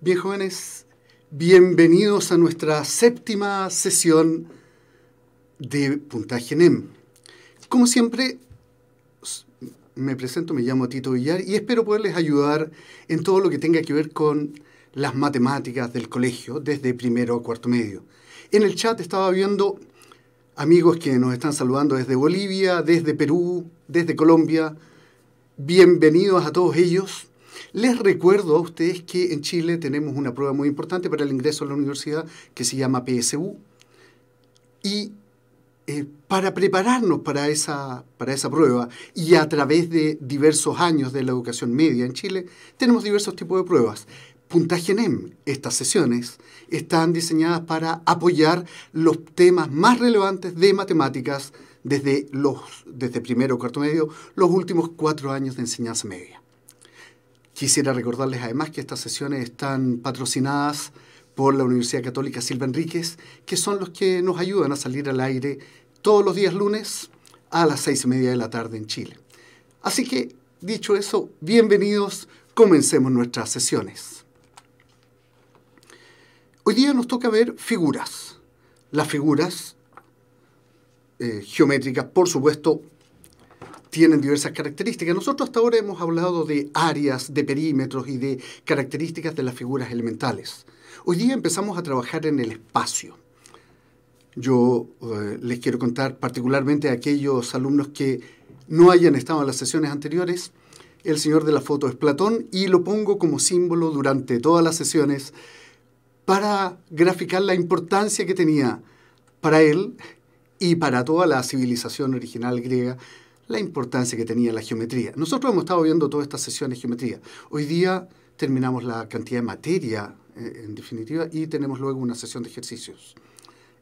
Bien, jóvenes, bienvenidos a nuestra séptima sesión de Puntaje NEM. Como siempre, me presento, me llamo Tito Villar y espero poderles ayudar en todo lo que tenga que ver con las matemáticas del colegio, desde primero a cuarto medio. En el chat estaba viendo amigos que nos están saludando desde Bolivia, desde Perú, desde Colombia. Bienvenidos a todos ellos. Les recuerdo a ustedes que en Chile tenemos una prueba muy importante para el ingreso a la universidad que se llama PSU. Y para prepararnos para esa prueba y a través de diversos años de la educación media en Chile, tenemos diversos tipos de pruebas. Puntaje NEM, estas sesiones, están diseñadas para apoyar los temas más relevantes de matemáticas desde primero o cuarto medio, los últimos 4 años de enseñanza media. Quisiera recordarles además que estas sesiones están patrocinadas por la Universidad Católica Silva Enríquez, que son los que nos ayudan a salir al aire todos los días lunes a las 6:30 de la tarde en Chile. Así que, dicho eso, bienvenidos, comencemos nuestras sesiones. Hoy día nos toca ver figuras. Las figuras geométricas, por supuesto, tienen diversas características. Nosotros hasta ahora hemos hablado de áreas, de perímetros y de características de las figuras elementales. Hoy día empezamos a trabajar en el espacio. Yo les quiero contar particularmente a aquellos alumnos que no hayan estado en las sesiones anteriores. El señor de la foto es Platón y lo pongo como símbolo durante todas las sesiones para graficar la importancia que tenía para él y para toda la civilización original griega, la importancia que tenía la geometría. Nosotros hemos estado viendo todas estas sesiones de geometría. Hoy día terminamos la cantidad de materia, en definitiva, y tenemos luego una sesión de ejercicios.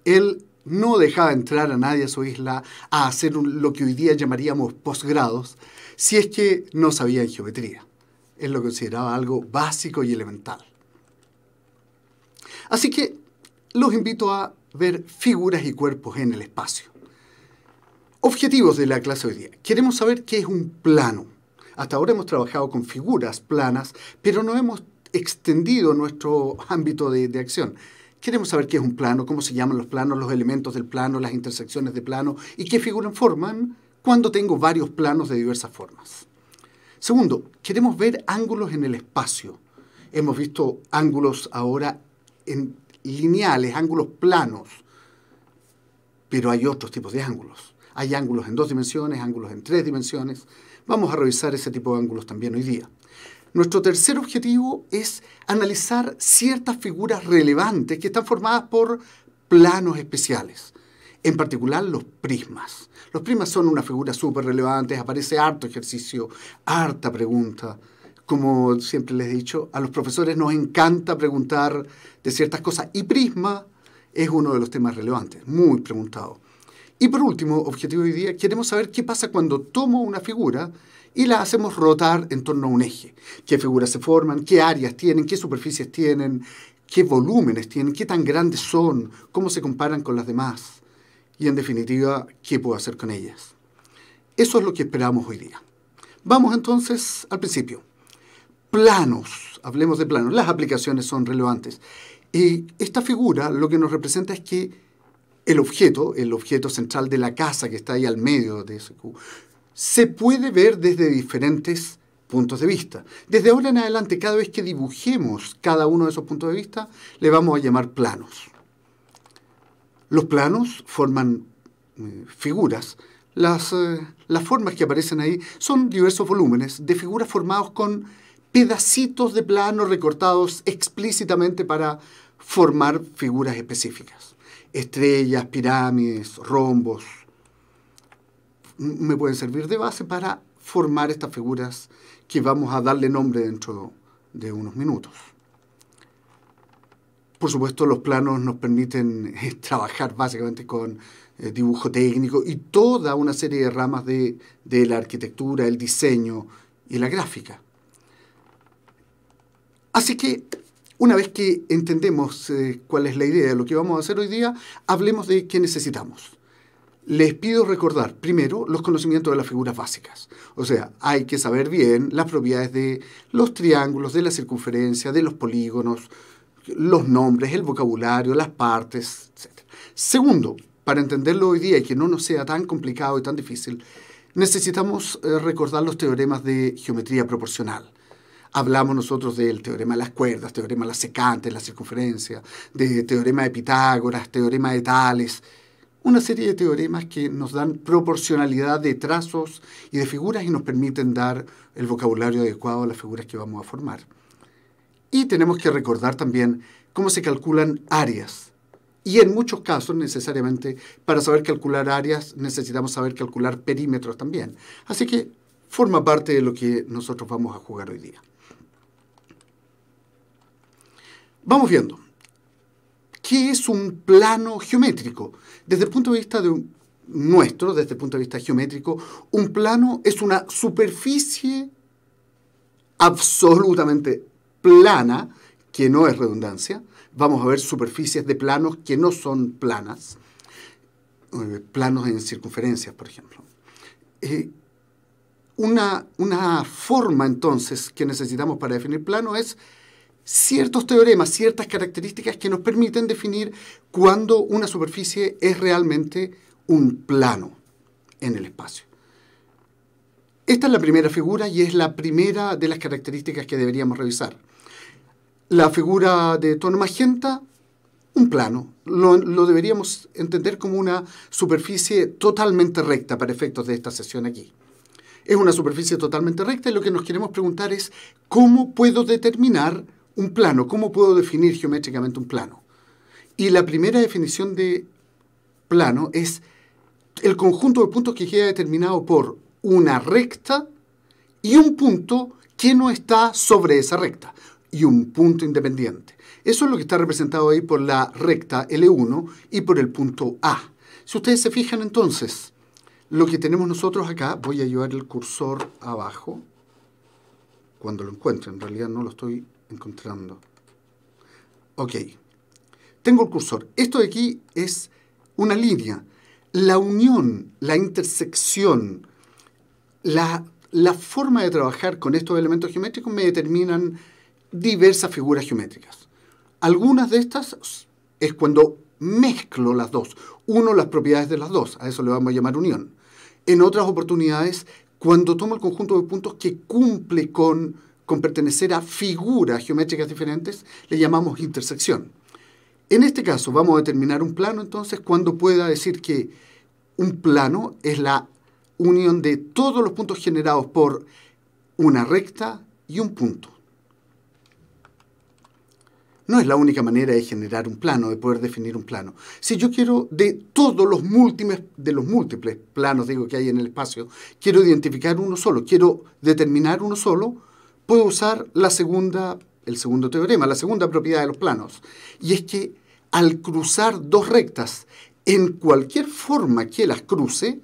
Él no dejaba entrar a nadie a su isla a hacer lo que hoy día llamaríamos posgrados, si es que no sabía en geometría. Él lo consideraba algo básico y elemental. Así que los invito a ver figuras y cuerpos en el espacio. Objetivos de la clase hoy día. Queremos saber qué es un plano. Hasta ahora hemos trabajado con figuras planas, pero no hemos extendido nuestro ámbito de acción. Queremos saber qué es un plano, cómo se llaman los planos, los elementos del plano, las intersecciones de plano y qué figuras forman cuando tengo varios planos de diversas formas. Segundo, queremos ver ángulos en el espacio. Hemos visto ángulos ahora en lineales, ángulos planos, pero hay otros tipos de ángulos. Hay ángulos en 2 dimensiones, ángulos en 3 dimensiones. Vamos a revisar ese tipo de ángulos también hoy día. Nuestro tercer objetivo es analizar ciertas figuras relevantes que están formadas por planos especiales, en particular los prismas. Los prismas son una figura súper relevante, aparece harto ejercicio, harta pregunta. Como siempre les he dicho, a los profesores nos encanta preguntar de ciertas cosas y prisma es uno de los temas relevantes, muy preguntado. Y por último, objetivo de hoy día, queremos saber qué pasa cuando tomo una figura y la hacemos rotar en torno a un eje. ¿Qué figuras se forman? ¿Qué áreas tienen? ¿Qué superficies tienen? ¿Qué volúmenes tienen? ¿Qué tan grandes son? ¿Cómo se comparan con las demás? Y en definitiva, ¿qué puedo hacer con ellas? Eso es lo que esperamos hoy día. Vamos entonces al principio. Planos. Hablemos de planos. Las aplicaciones son relevantes. Esta figura lo que nos representa es que el objeto central de la casa que está ahí al medio de ese cubo, se puede ver desde diferentes puntos de vista. Desde ahora en adelante, cada vez que dibujemos cada uno de esos puntos de vista, le vamos a llamar planos. Los planos forman figuras. Las formas que aparecen ahí son diversos volúmenes de figuras formados con pedacitos de plano recortados explícitamente para formar figuras específicas. Estrellas, pirámides, rombos, me pueden servir de base para formar estas figuras que vamos a darle nombre dentro de unos minutos. Por supuesto, los planos nos permiten trabajar básicamente con dibujo técnico y toda una serie de ramas de la arquitectura, el diseño y la gráfica. Así que, una vez que entendemos cuál es la idea de lo que vamos a hacer hoy día, hablemos de qué necesitamos. les pido recordar primero los conocimientos de las figuras básicas. O sea, hay que saber bien las propiedades de los triángulos, de la circunferencia, de los polígonos, los nombres, el vocabulario, las partes, etc. Segundo, para entenderlo hoy día y que no nos sea tan complicado y tan difícil, necesitamos recordar los teoremas de geometría proporcional. Hablamos nosotros del teorema de las cuerdas, teorema de las secantes, la circunferencia, de teorema de Pitágoras, teorema de Tales, una serie de teoremas que nos dan proporcionalidad de trazos y de figuras y nos permiten dar el vocabulario adecuado a las figuras que vamos a formar. Y tenemos que recordar también cómo se calculan áreas. Y en muchos casos, necesariamente, para saber calcular áreas, necesitamos saber calcular perímetros también. Así que forma parte de lo que nosotros vamos a jugar hoy día. Vamos viendo. ¿Qué es un plano geométrico? Desde el punto de vista nuestro, desde el punto de vista geométrico, un plano es una superficie absolutamente plana, que no es redundancia. Vamos a ver superficies de planos que no son planas, planos en circunferencias, por ejemplo. Una forma, entonces, que necesitamos para definir plano es ciertos teoremas, ciertas características que nos permiten definir cuándo una superficie es realmente un plano en el espacio. Esta es la primera figura y es la primera de las características que deberíamos revisar. La figura de tono magenta, un plano. Lo deberíamos entender como una superficie totalmente recta para efectos de esta sesión aquí. Es una superficie totalmente recta y lo que nos queremos preguntar es ¿cómo puedo determinar un plano? ¿Cómo puedo definir geométricamente un plano? Y la primera definición de plano es el conjunto de puntos que queda determinado por una recta y un punto que no está sobre esa recta, y un punto independiente. Eso es lo que está representado ahí por la recta L1 y por el punto A. Si ustedes se fijan entonces, lo que tenemos nosotros acá, voy a llevar el cursor abajo, cuando lo encuentre, en realidad no lo estoy encontrando. Ok, tengo el cursor. Esto de aquí es una línea. La unión, la intersección, la forma de trabajar con estos elementos geométricos me determinan diversas figuras geométricas. Algunas de estas es cuando mezclo las dos, uno las propiedades de las dos, a eso le vamos a llamar unión. En otras oportunidades, cuando tomo el conjunto de puntos que cumple con pertenecer a figuras geométricas diferentes, le llamamos intersección. En este caso vamos a determinar un plano entonces cuando pueda decir que un plano es la unión de todos los puntos generados por una recta y un punto. No es la única manera de generar un plano, de poder definir un plano. Si yo quiero de todos los múltiples planos que hay en el espacio, quiero identificar uno solo, quiero determinar uno solo, puedo usar el segundo teorema, la segunda propiedad de los planos. Y es que al cruzar dos rectas, en cualquier forma que las cruce,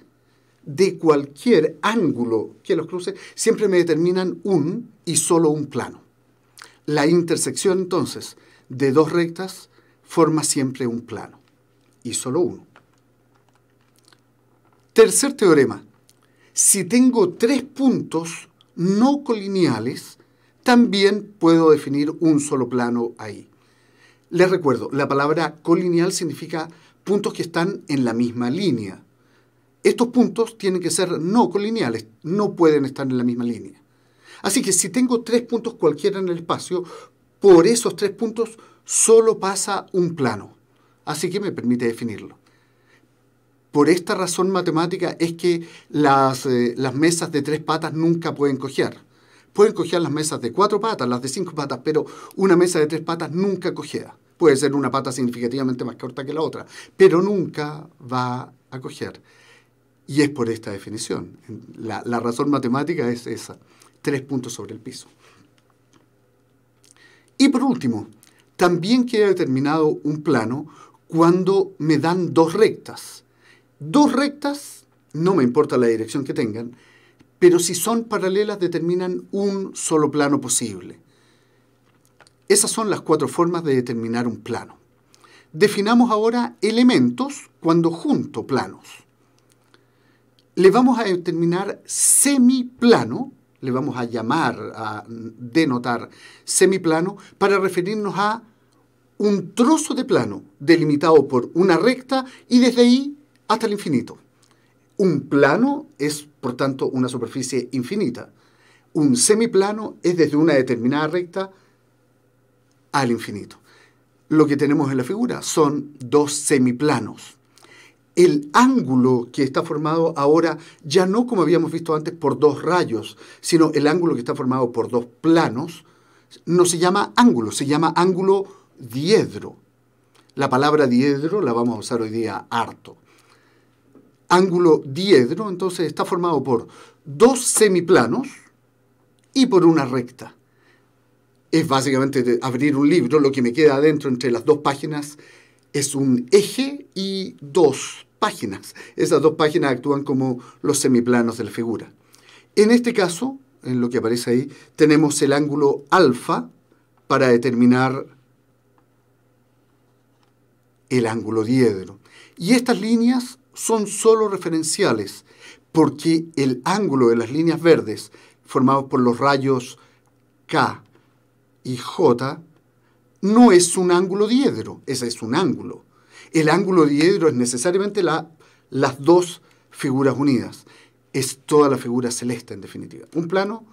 de cualquier ángulo que los cruce, siempre me determinan un y solo un plano. La intersección, entonces, de dos rectas forma siempre un plano, y solo uno. Tercer teorema. Si tengo tres puntos no colineales, también puedo definir un solo plano ahí. Les recuerdo, la palabra colineal significa puntos que están en la misma línea. Estos puntos tienen que ser no colineales, no pueden estar en la misma línea. Así que si tengo tres puntos cualquiera en el espacio, por esos tres puntos solo pasa un plano. Así que me permite definirlo. Por esta razón matemática es que las mesas de tres patas nunca pueden cojear. Pueden cojear las mesas de cuatro patas, las de cinco patas, pero una mesa de tres patas nunca cojea. Puede ser una pata significativamente más corta que la otra, pero nunca va a cojear. Y es por esta definición. La razón matemática es esa. 3 puntos sobre el piso. Y por último, también queda determinado un plano cuando me dan dos rectas. Dos rectas, no me importa la dirección que tengan, pero si son paralelas determinan un solo plano posible. Esas son las 4 formas de determinar un plano. Definamos ahora elementos cuando junto planos. le vamos a determinar semiplano, le vamos a llamar, a denotar semiplano, para referirnos a un trozo de plano delimitado por una recta y desde ahí hasta el infinito. Un plano es, por tanto, una superficie infinita. Un semiplano es desde una determinada recta al infinito. Lo que tenemos en la figura son dos semiplanos. El ángulo que está formado ahora, ya no como habíamos visto antes por dos rayos, sino el ángulo que está formado por dos planos, no se llama ángulo, se llama ángulo diedro. La palabra diedro la vamos a usar hoy día harto. Ángulo diedro, entonces, está formado por dos semiplanos y por una recta. Es básicamente abrir un libro, lo que me queda adentro entre las dos páginas es un eje y dos páginas. Esas dos páginas actúan como los semiplanos de la figura. En este caso, en lo que aparece ahí, tenemos el ángulo alfa para determinar el ángulo diedro. Y estas líneas son solo referenciales, porque el ángulo de las líneas verdes, formados por los rayos K y J, no es un ángulo diedro, ese es un ángulo. El ángulo diedro es necesariamente las dos figuras unidas. Es toda la figura celeste, en definitiva. Un plano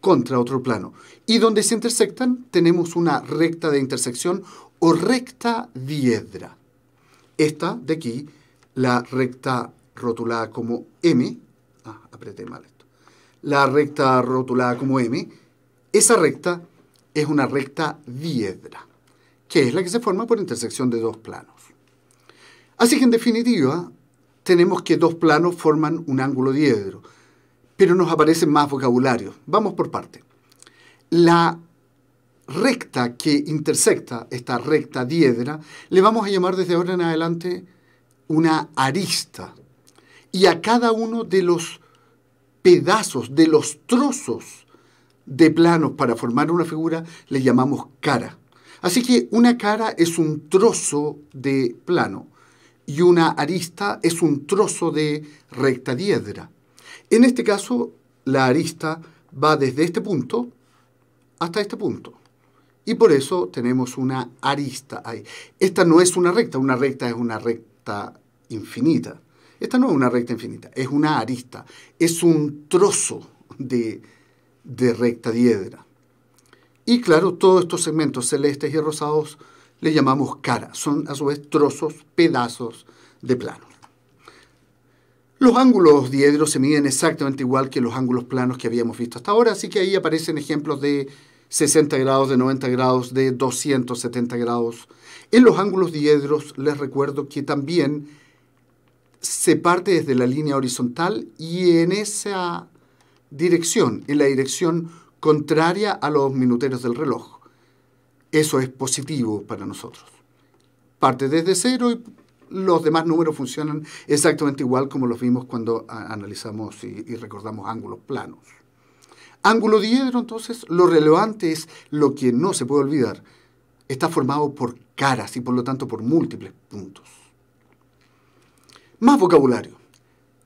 contra otro plano. Y donde se intersectan tenemos una recta de intersección o recta diedra. Esta de aquí, la recta rotulada como M, apreté mal esto. La recta rotulada como M, esa recta es una recta diedra, que es la que se forma por intersección de dos planos. Así que en definitiva, tenemos que dos planos forman un ángulo diedro, pero nos aparecen más vocabularios. Vamos por parte. La recta que intersecta esta recta diedra, le vamos a llamar desde ahora en adelante una arista. Y a cada uno de los pedazos, de los trozos de planos para formar una figura, le llamamos cara. Así que una cara es un trozo de plano y una arista es un trozo de recta diedra. En este caso, la arista va desde este punto hasta este punto. Y por eso tenemos una arista ahí. Esta no es una recta es una recta infinita. Esta no es una recta infinita, es una arista. Es un trozo de recta diedra. Y claro, todos estos segmentos celestes y rosados le llamamos cara. Son a su vez trozos, pedazos de plano. Los ángulos diedros se miden exactamente igual que los ángulos planos que habíamos visto hasta ahora, así que ahí aparecen ejemplos de 60 grados, de 90 grados, de 270 grados. En los ángulos diedros les recuerdo que también se parte desde la línea horizontal y en esa dirección, en la dirección contraria a los minuteros del reloj. Eso es positivo para nosotros. Parte desde cero y los demás números funcionan exactamente igual como los vimos cuando analizamos y recordamos ángulos planos. Ángulo diedro, entonces, lo relevante es lo que no se puede olvidar. Está formado por caras y por lo tanto por múltiples puntos. Más vocabulario.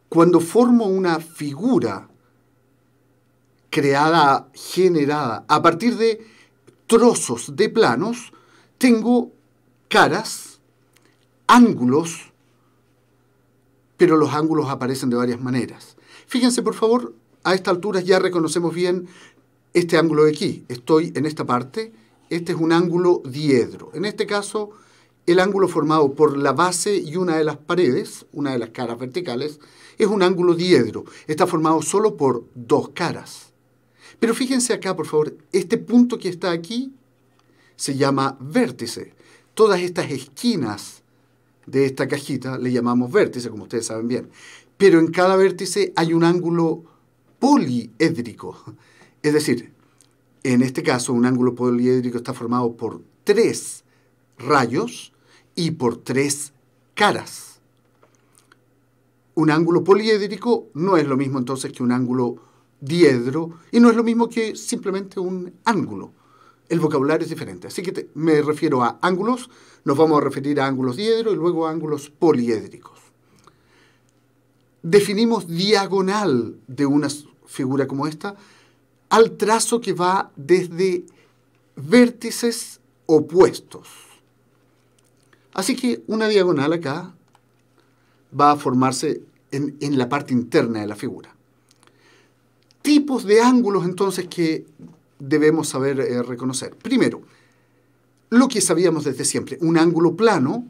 Cuando formo una figura creada, generada a partir de trozos de planos, tengo caras, ángulos, pero los ángulos aparecen de varias maneras. Fíjense, por favor, a esta altura ya reconocemos bien este ángulo de aquí. Estoy en esta parte, este es un ángulo diedro. En este caso, el ángulo formado por la base y una de las paredes, una de las caras verticales, es un ángulo diedro. Está formado solo por dos caras. Pero fíjense acá, por favor, este punto que está aquí se llama vértice. Todas estas esquinas de esta cajita le llamamos vértice, como ustedes saben bien. Pero en cada vértice hay un ángulo poliédrico. Es decir, en este caso, un ángulo poliédrico está formado por tres rayos y por tres caras. Un ángulo poliédrico no es lo mismo entonces que un ángulo diedro y no es lo mismo que simplemente un ángulo. El vocabulario es diferente. Así que me refiero a ángulos, nos vamos a referir a ángulos diedro y luego a ángulos poliédricos. definimos diagonal de una figura como esta al trazo que va desde vértices opuestos. Así que una diagonal acá va a formarse en la parte interna de la figura. Tipos de ángulos entonces que debemos saber reconocer. Primero, lo que sabíamos desde siempre, un ángulo plano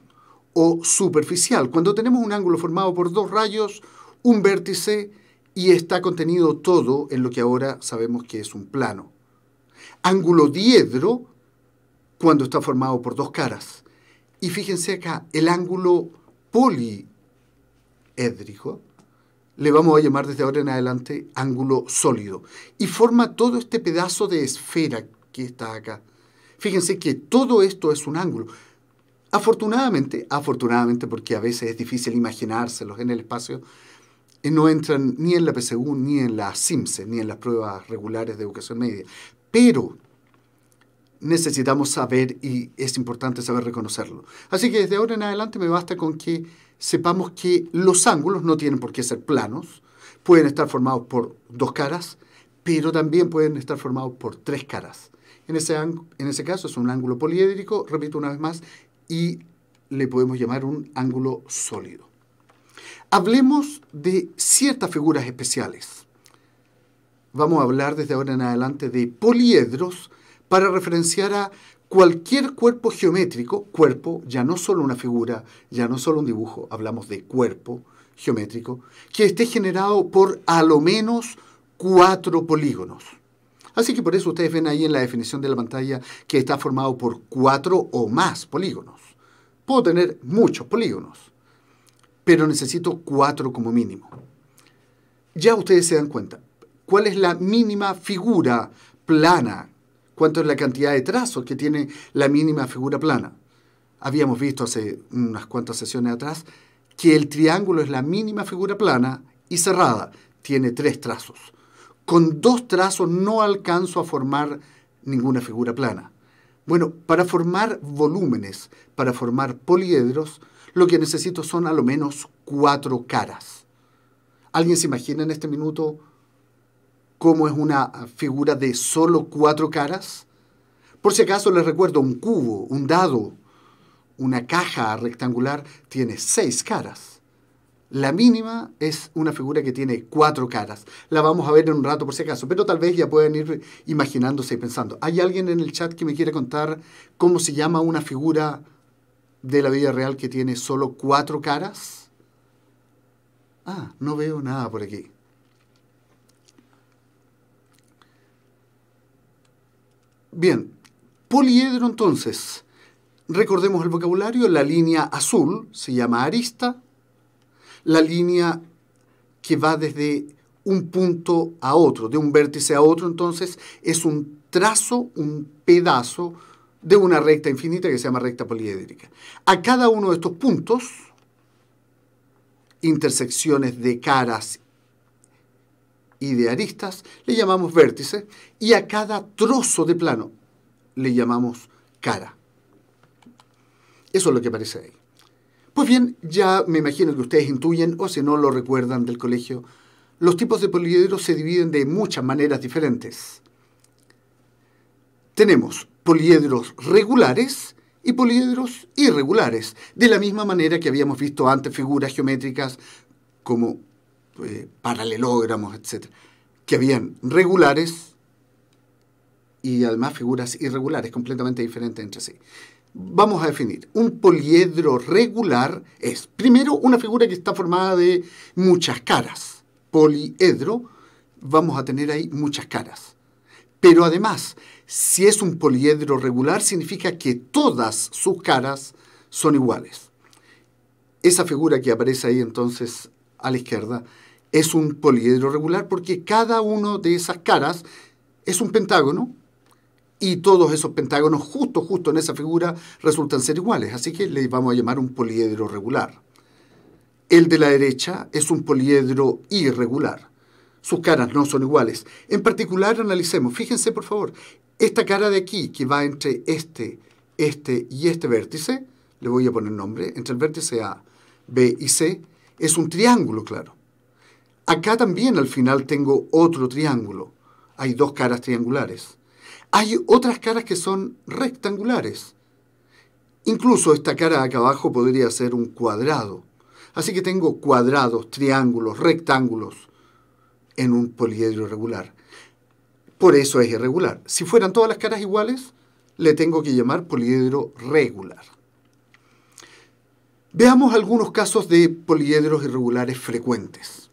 o superficial. Cuando tenemos un ángulo formado por dos rayos, un vértice y está contenido todo en lo que ahora sabemos que es un plano. Ángulo diedro cuando está formado por dos caras. Y fíjense acá, el ángulo poliédrico le vamos a llamar desde ahora en adelante ángulo sólido. Y forma todo este pedazo de esfera que está acá. Fíjense que todo esto es un ángulo. Afortunadamente porque a veces es difícil imaginárselos en el espacio, no entran ni en la PSU, ni en la CIMSE, ni en las pruebas regulares de educación media. Pero necesitamos saber, y es importante saber reconocerlo. Así que desde ahora en adelante me basta con que sepamos que los ángulos no tienen por qué ser planos, pueden estar formados por dos caras, pero también pueden estar formados por tres caras. En ese caso es un ángulo poliédrico, repito una vez más, y le podemos llamar un ángulo sólido. Hablemos de ciertas figuras especiales. Vamos a hablar desde ahora en adelante de poliedros para referenciar a cualquier cuerpo geométrico. Cuerpo, ya no solo una figura, ya no solo un dibujo, hablamos de cuerpo geométrico, que esté generado por a lo menos 4 polígonos. Así que por eso ustedes ven ahí en la definición de la pantalla que está formado por 4 o más polígonos. Puedo tener muchos polígonos, pero necesito 4 como mínimo. Ya ustedes se dan cuenta. ¿Cuál es la mínima figura plana? ¿Cuánto es la cantidad de trazos que tiene la mínima figura plana? Habíamos visto hace unas cuantas sesiones atrás que el triángulo es la mínima figura plana y cerrada. Tiene 3 trazos. Con 2 trazos no alcanzo a formar ninguna figura plana. Bueno, para formar volúmenes, para formar poliedros, lo que necesito son a lo menos 4 caras. ¿Alguien se imagina en este minuto cómo es una figura de solo 4 caras? Por si acaso les recuerdo, un cubo, un dado, una caja rectangular tiene 6 caras. La mínima es una figura que tiene 4 caras. La vamos a ver en un rato por si acaso, pero tal vez ya pueden ir imaginándose y pensando. ¿Hay alguien en el chat que me quiere contar cómo se llama una figura de la vida real que tiene solo 4 caras? Ah, no veo nada por aquí. Bien, poliedro entonces. Recordemos el vocabulario, la línea azul se llama arista. La línea que va desde un punto a otro, de un vértice a otro, entonces, es un trazo, un pedazo de una recta infinita que se llama recta poliédrica. A cada uno de estos puntos, intersecciones de caras y de aristas, le llamamos vértice, y a cada trozo de plano le llamamos cara. Eso es lo que aparece ahí. Pues bien, ya me imagino que ustedes intuyen, o si no lo recuerdan del colegio, los tipos de poliedros se dividen de muchas maneras diferentes. Tenemos poliedros regulares y poliedros irregulares, de la misma manera que habíamos visto antes figuras geométricas como paralelogramos, etc., que habían regulares y además figuras irregulares, completamente diferentes entre sí. Vamos a definir. Un poliedro regular es, primero, una figura que está formada de muchas caras. Poliedro, vamos a tener ahí muchas caras. Pero además, si es un poliedro regular, significa que todas sus caras son iguales. Esa figura que aparece ahí entonces a la izquierda es un poliedro regular porque cada una de esas caras es un pentágono. Y todos esos pentágonos justo en esa figura resultan ser iguales. Así que le vamos a llamar un poliedro regular. El de la derecha es un poliedro irregular. Sus caras no son iguales. En particular, analicemos. Fíjense, por favor. Esta cara de aquí, que va entre este y este vértice, le voy a poner nombre, entre el vértice A, B y C, es un triángulo, claro. Acá también al final tengo otro triángulo. Hay dos caras triangulares. Hay otras caras que son rectangulares. Incluso esta cara de acá abajo podría ser un cuadrado. Así que tengo cuadrados, triángulos, rectángulos en un poliedro irregular. Por eso es irregular. Si fueran todas las caras iguales, le tengo que llamar poliedro regular. Veamos algunos casos de poliedros irregulares frecuentes.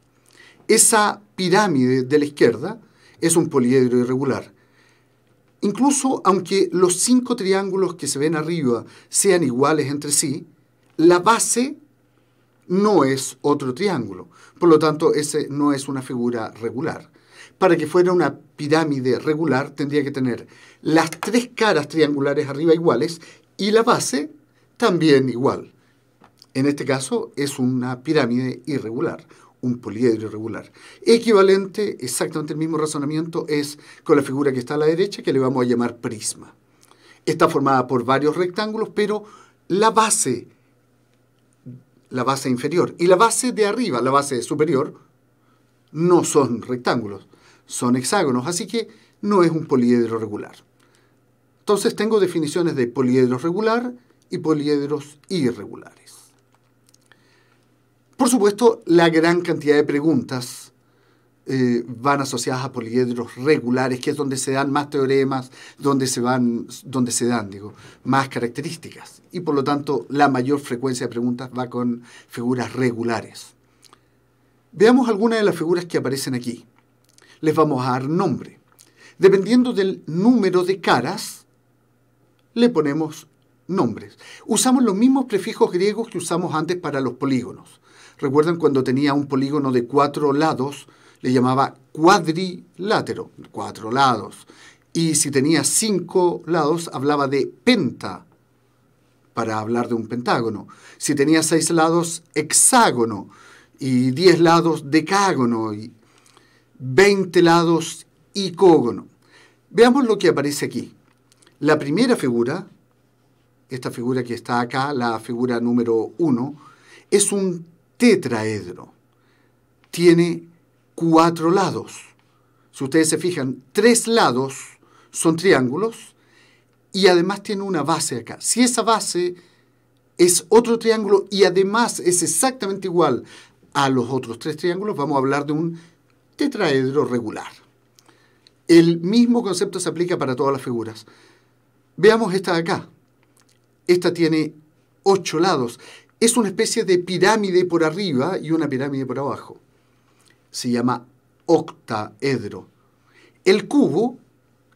Esa pirámide de la izquierda es un poliedro irregular. Incluso aunque los 5 triángulos que se ven arriba sean iguales entre sí, la base no es otro triángulo. Por lo tanto, ese no es una figura regular. Para que fuera una pirámide regular, tendría que tener las 3 caras triangulares arriba iguales y la base también igual. En este caso, es una pirámide irregular, un poliedro irregular. Equivalente, exactamente el mismo razonamiento, es con la figura que está a la derecha, que le vamos a llamar prisma. Está formada por varios rectángulos, pero la base inferior y la base de arriba, la base superior, no son rectángulos, son hexágonos, así que no es un poliedro regular. Entonces tengo definiciones de poliedro regular y poliedros irregulares. Por supuesto, la gran cantidad de preguntas van asociadas a poliedros regulares, que es donde se dan más teoremas, donde se dan más características. Y por lo tanto, la mayor frecuencia de preguntas va con figuras regulares. Veamos algunas de las figuras que aparecen aquí. Les vamos a dar nombre. Dependiendo del número de caras, le ponemos nombres. Usamos los mismos prefijos griegos que usamos antes para los polígonos. ¿Recuerdan cuando tenía un polígono de 4 lados? Le llamaba cuadrilátero, 4 lados. Y si tenía 5 lados, hablaba de penta, para hablar de un pentágono. Si tenía 6 lados, hexágono. Y 10 lados, decágono. Y 20 lados, icógono. Veamos lo que aparece aquí. La primera figura, esta figura que está acá, la figura número 1, es un tetraedro. Tiene 4 lados. Si ustedes se fijan, 3 lados son triángulos y además tiene una base acá. Si esa base es otro triángulo y además es exactamente igual a los otros 3 triángulos, vamos a hablar de un tetraedro regular. El mismo concepto se aplica para todas las figuras. Veamos esta de acá. Esta tiene 8 lados. Es una especie de pirámide por arriba y una pirámide por abajo. Se llama octaedro. El cubo,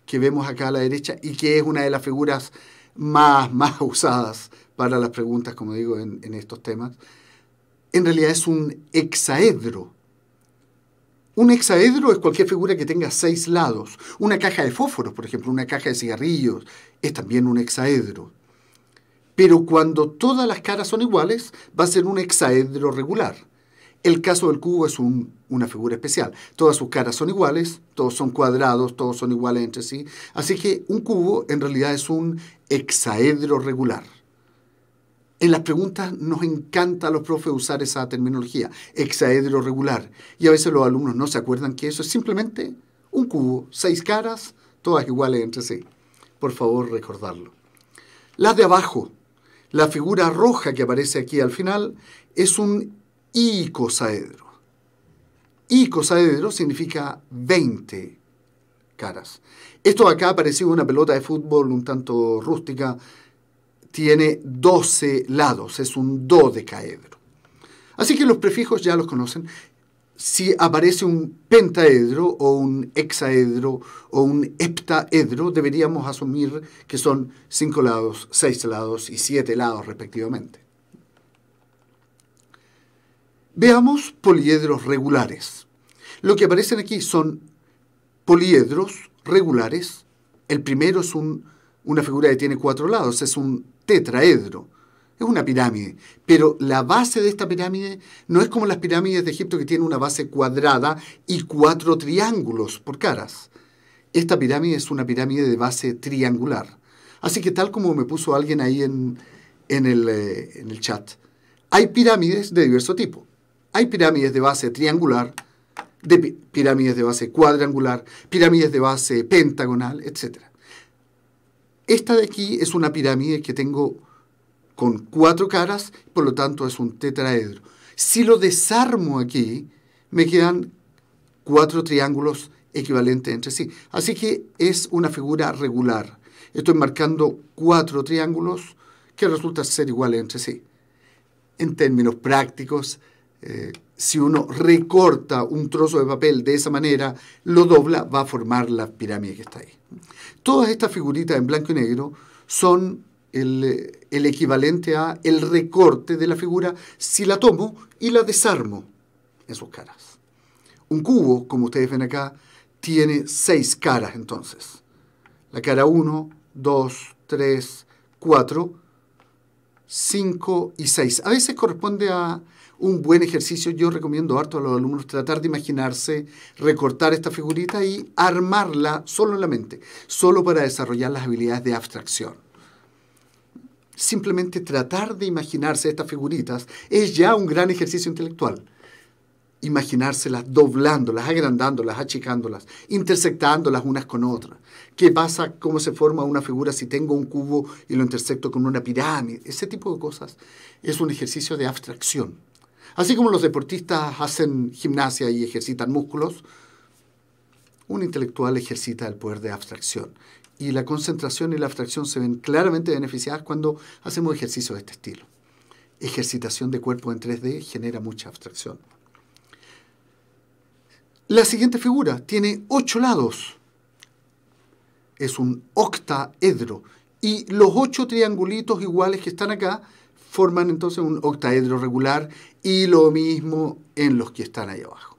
que vemos acá a la derecha y que es una de las figuras más usadas para las preguntas, como digo, en estos temas, en realidad es un hexaedro. Un hexaedro es cualquier figura que tenga 6 lados. Una caja de fósforos, por ejemplo, una caja de cigarrillos, es también un hexaedro. Pero cuando todas las caras son iguales, va a ser un hexaedro regular. El caso del cubo es una figura especial. Todas sus caras son iguales, todos son cuadrados, todos son iguales entre sí. Así que un cubo en realidad es un hexaedro regular. En las preguntas nos encanta a los profes usar esa terminología, hexaedro regular. Y a veces los alumnos no se acuerdan que eso es simplemente un cubo, 6 caras, todas iguales entre sí. Por favor, recordarlo. Las de abajo. La figura roja que aparece aquí al final es un icosaedro. Icosaedro significa 20 caras. Esto acá ha parecido una pelota de fútbol un tanto rústica. Tiene 12 lados, es un dodecaedro. Así que los prefijos ya los conocen. Si aparece un pentaedro o un hexaedro o un heptaedro, deberíamos asumir que son 5 lados, 6 lados y 7 lados respectivamente. Veamos poliedros regulares. Lo que aparecen aquí son poliedros regulares. El primero es una figura que tiene 4 lados, es un tetraedro. Es una pirámide, pero la base de esta pirámide no es como las pirámides de Egipto que tienen una base cuadrada y 4 triángulos por caras. Esta pirámide es una pirámide de base triangular. Así que tal como me puso alguien ahí en el chat, hay pirámides de diverso tipo. Hay pirámides de base triangular de pirámides de base cuadrangular, pirámides de base pentagonal, etc. Esta de aquí es una pirámide que tengo con 4 caras, por lo tanto es un tetraedro. Si lo desarmo aquí, me quedan 4 triángulos equivalentes entre sí. Así que es una figura regular. Estoy marcando 4 triángulos que resultan ser iguales entre sí. En términos prácticos, si uno recorta un trozo de papel de esa manera, lo dobla, va a formar la pirámide que está ahí. Todas estas figuritas en blanco y negro son el equivalente a el recorte de la figura si la tomo y la desarmo en sus caras. Un cubo, como ustedes ven acá, tiene 6 caras entonces. La cara 1, 2, 3, 4, 5 y 6. A veces corresponde a un buen ejercicio. Yo recomiendo harto a los alumnos tratar de imaginarse, recortar esta figurita y armarla solo en la mente, solo para desarrollar las habilidades de abstracción. Simplemente tratar de imaginarse estas figuritas es ya un gran ejercicio intelectual. Imaginárselas doblándolas, agrandándolas, achicándolas, intersectándolas unas con otras. ¿Qué pasa? ¿Cómo se forma una figura si tengo un cubo y lo intersecto con una pirámide? Ese tipo de cosas es un ejercicio de abstracción. Así como los deportistas hacen gimnasia y ejercitan músculos, un intelectual ejercita el poder de abstracción. Y la concentración y la abstracción se ven claramente beneficiadas cuando hacemos ejercicios de este estilo. Ejercitación de cuerpo en 3D genera mucha abstracción. La siguiente figura tiene 8 lados. Es un octaedro. Y los 8 triangulitos iguales que están acá forman entonces un octaedro regular, y lo mismo en los que están ahí abajo.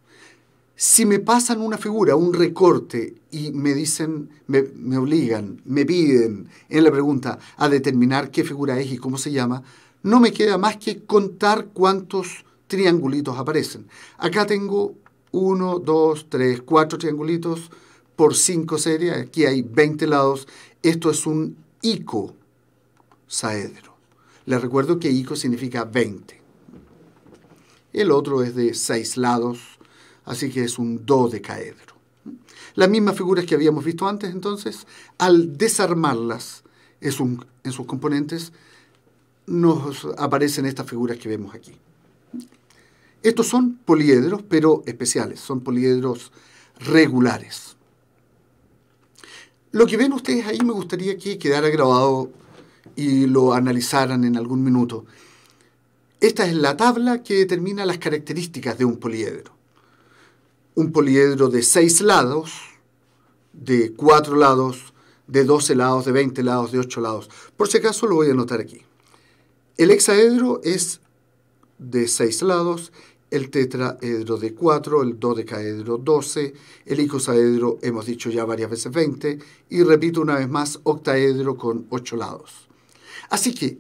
Si me pasan una figura, un recorte, y me dicen, me obligan, me piden en la pregunta a determinar qué figura es y cómo se llama, no me queda más que contar cuántos triangulitos aparecen. Acá tengo 1, 2, 3, 4 triangulitos por 5 series. Aquí hay 20 lados. Esto es un icosaedro. Les recuerdo que ico significa 20. El otro es de 6 lados, así que es un dodecaedro. Las mismas figuras que habíamos visto antes, entonces, al desarmarlas en sus componentes, nos aparecen estas figuras que vemos aquí. Estos son poliedros, pero especiales, son poliedros regulares. Lo que ven ustedes ahí me gustaría que quedara grabado y lo analizaran en algún minuto. Esta es la tabla que determina las características de un poliedro. Un poliedro de 6 lados, de 4 lados, de 12 lados, de 20 lados, de 8 lados. Por si acaso lo voy a anotar aquí. El hexaedro es de 6 lados, el tetraedro de 4, el dodecaedro 12, el icosaedro hemos dicho ya varias veces 20, y repito una vez más, octaedro con 8 lados. Así que,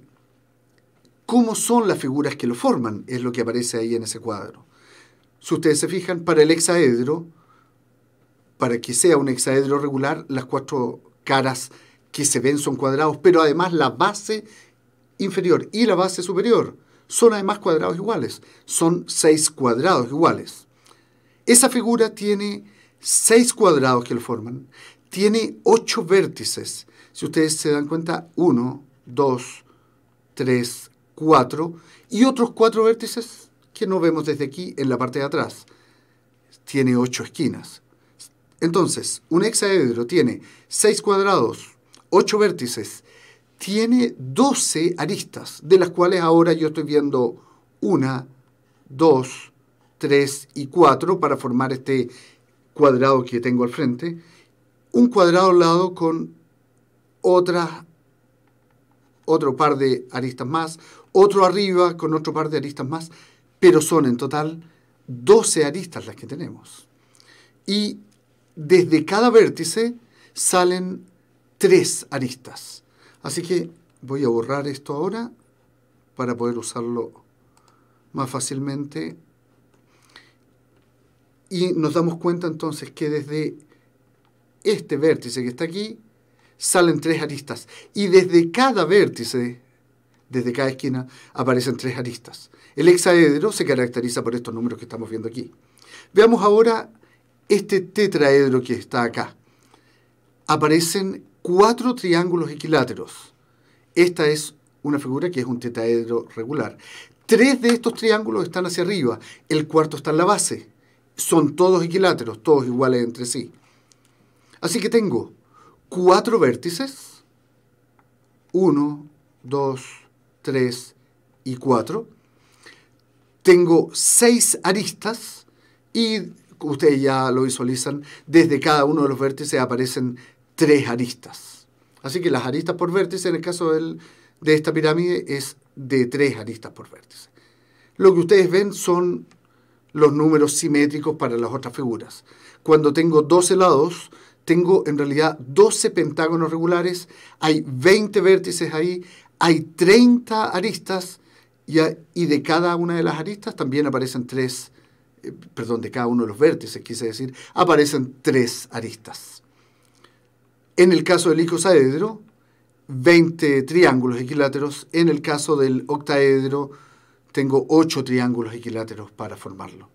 ¿cómo son las figuras que lo forman? Es lo que aparece ahí en ese cuadro. Si ustedes se fijan, para el hexaedro, para que sea un hexaedro regular, las 4 caras que se ven son cuadrados, pero además la base inferior y la base superior son además cuadrados iguales. Son 6 cuadrados iguales. Esa figura tiene 6 cuadrados que lo forman. Tiene 8 vértices. Si ustedes se dan cuenta, 1, 2, 3, 4. Y otros 4 vértices que no vemos desde aquí en la parte de atrás. Tiene 8 esquinas. Entonces, un hexaedro tiene 6 cuadrados, 8 vértices, tiene 12 aristas, de las cuales ahora yo estoy viendo 1, 2, 3 y 4 para formar este cuadrado que tengo al frente. Un cuadrado al lado con otro par de aristas más, otro arriba con otro par de aristas más, pero son en total 12 aristas las que tenemos. Y desde cada vértice salen 3 aristas. Así que voy a borrar esto ahora para poder usarlo más fácilmente. Y nos damos cuenta entonces que desde este vértice que está aquí salen 3 aristas. Y desde cada vértice Desde cada esquina aparecen 3 aristas. El hexaedro se caracteriza por estos números que estamos viendo aquí. Veamos ahora este tetraedro que está acá. Aparecen 4 triángulos equiláteros. Esta es una figura que es un tetraedro regular. 3 de estos triángulos están hacia arriba, el cuarto está en la base. Son todos equiláteros, todos iguales entre sí. Así que tengo 4 vértices, 1, 2, 3 y 4. Tengo 6 aristas y ustedes ya lo visualizan, desde cada uno de los vértices aparecen 3 aristas. Así que las aristas por vértice en el caso de esta pirámide es de 3 aristas por vértice. Lo que ustedes ven son los números simétricos para las otras figuras. Cuando tengo 12 lados, tengo en realidad 12 pentágonos regulares, hay 20 vértices ahí, hay 30 aristas y de cada una de las aristas también aparecen de cada uno de los vértices, quise decir, aparecen 3 aristas. En el caso del icosaedro, 20 triángulos equiláteros. En el caso del octaedro, tengo 8 triángulos equiláteros para formarlo.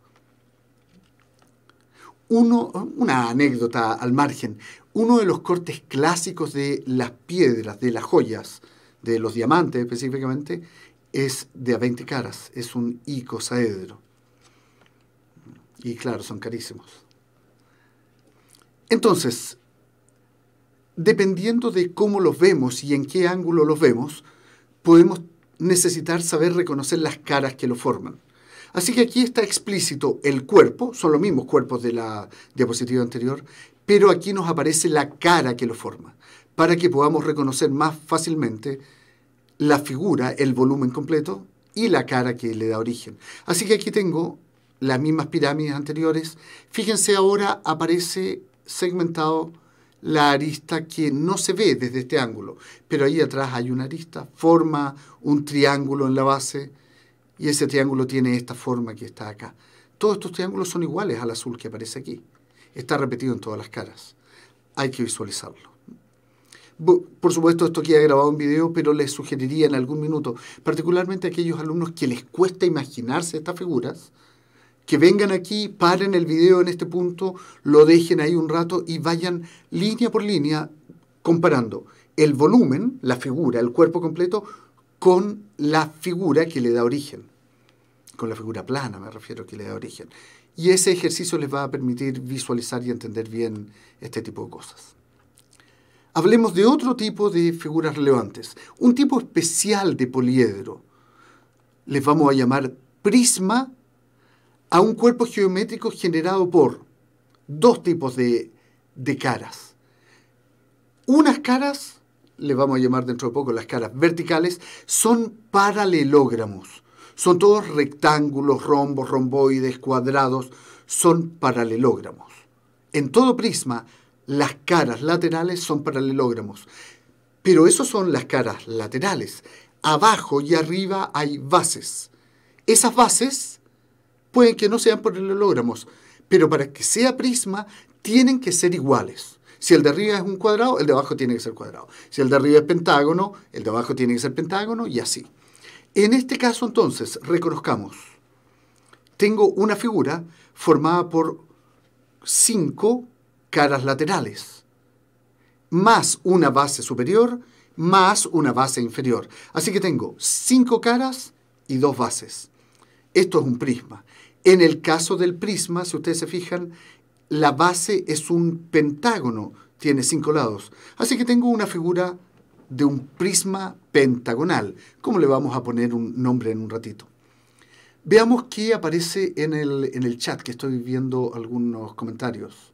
Una anécdota al margen. Uno de los cortes clásicos de las piedras, de las joyas, de los diamantes específicamente, es de a 20 caras. Es un icosaedro. Y claro, son carísimos. Entonces, dependiendo de cómo los vemos y en qué ángulo los vemos, podemos necesitar saber reconocer las caras que lo forman. Así que aquí está explícito el cuerpo, son los mismos cuerpos de la diapositiva anterior, pero aquí nos aparece la cara que lo forma, para que podamos reconocer más fácilmente la figura, el volumen completo y la cara que le da origen. Así que aquí tengo las mismas pirámides anteriores. Fíjense ahora aparece segmentado la arista que no se ve desde este ángulo, pero ahí atrás hay una arista, forma un triángulo en la base y ese triángulo tiene esta forma que está acá. Todos estos triángulos son iguales al azul que aparece aquí. Está repetido en todas las caras. Hay que visualizarlo. Por supuesto, esto queda grabado en video, pero les sugeriría en algún minuto, particularmente a aquellos alumnos que les cuesta imaginarse estas figuras, que vengan aquí, paren el video en este punto, lo dejen ahí un rato y vayan línea por línea comparando el volumen, la figura, el cuerpo completo, con la figura que le da origen. Con la figura plana me refiero, que le da origen. Y ese ejercicio les va a permitir visualizar y entender bien este tipo de cosas. Hablemos de otro tipo de figuras relevantes. Un tipo especial de poliedro. Les vamos a llamar prisma a un cuerpo geométrico generado por 2 tipos de caras. Unas caras, le vamos a llamar dentro de poco las caras verticales, son paralelogramos. Son todos rectángulos, rombos, romboides, cuadrados, son paralelogramos. En todo prisma, las caras laterales son paralelogramos. Pero esos son las caras laterales. Abajo y arriba hay bases. Esas bases pueden que no sean paralelogramos, pero para que sea prisma tienen que ser iguales. Si el de arriba es un cuadrado, el de abajo tiene que ser cuadrado. Si el de arriba es pentágono, el de abajo tiene que ser pentágono y así. En este caso, entonces, reconozcamos. Tengo una figura formada por 5 caras laterales, más una base superior, más una base inferior. Así que tengo 5 caras y 2 bases. Esto es un prisma. En el caso del prisma, si ustedes se fijan, la base es un pentágono, tiene 5 lados. Así que tengo una figura de un prisma pentagonal. ¿Cómo le vamos a poner un nombre en un ratito? Veamos qué aparece en el chat, que estoy viendo algunos comentarios.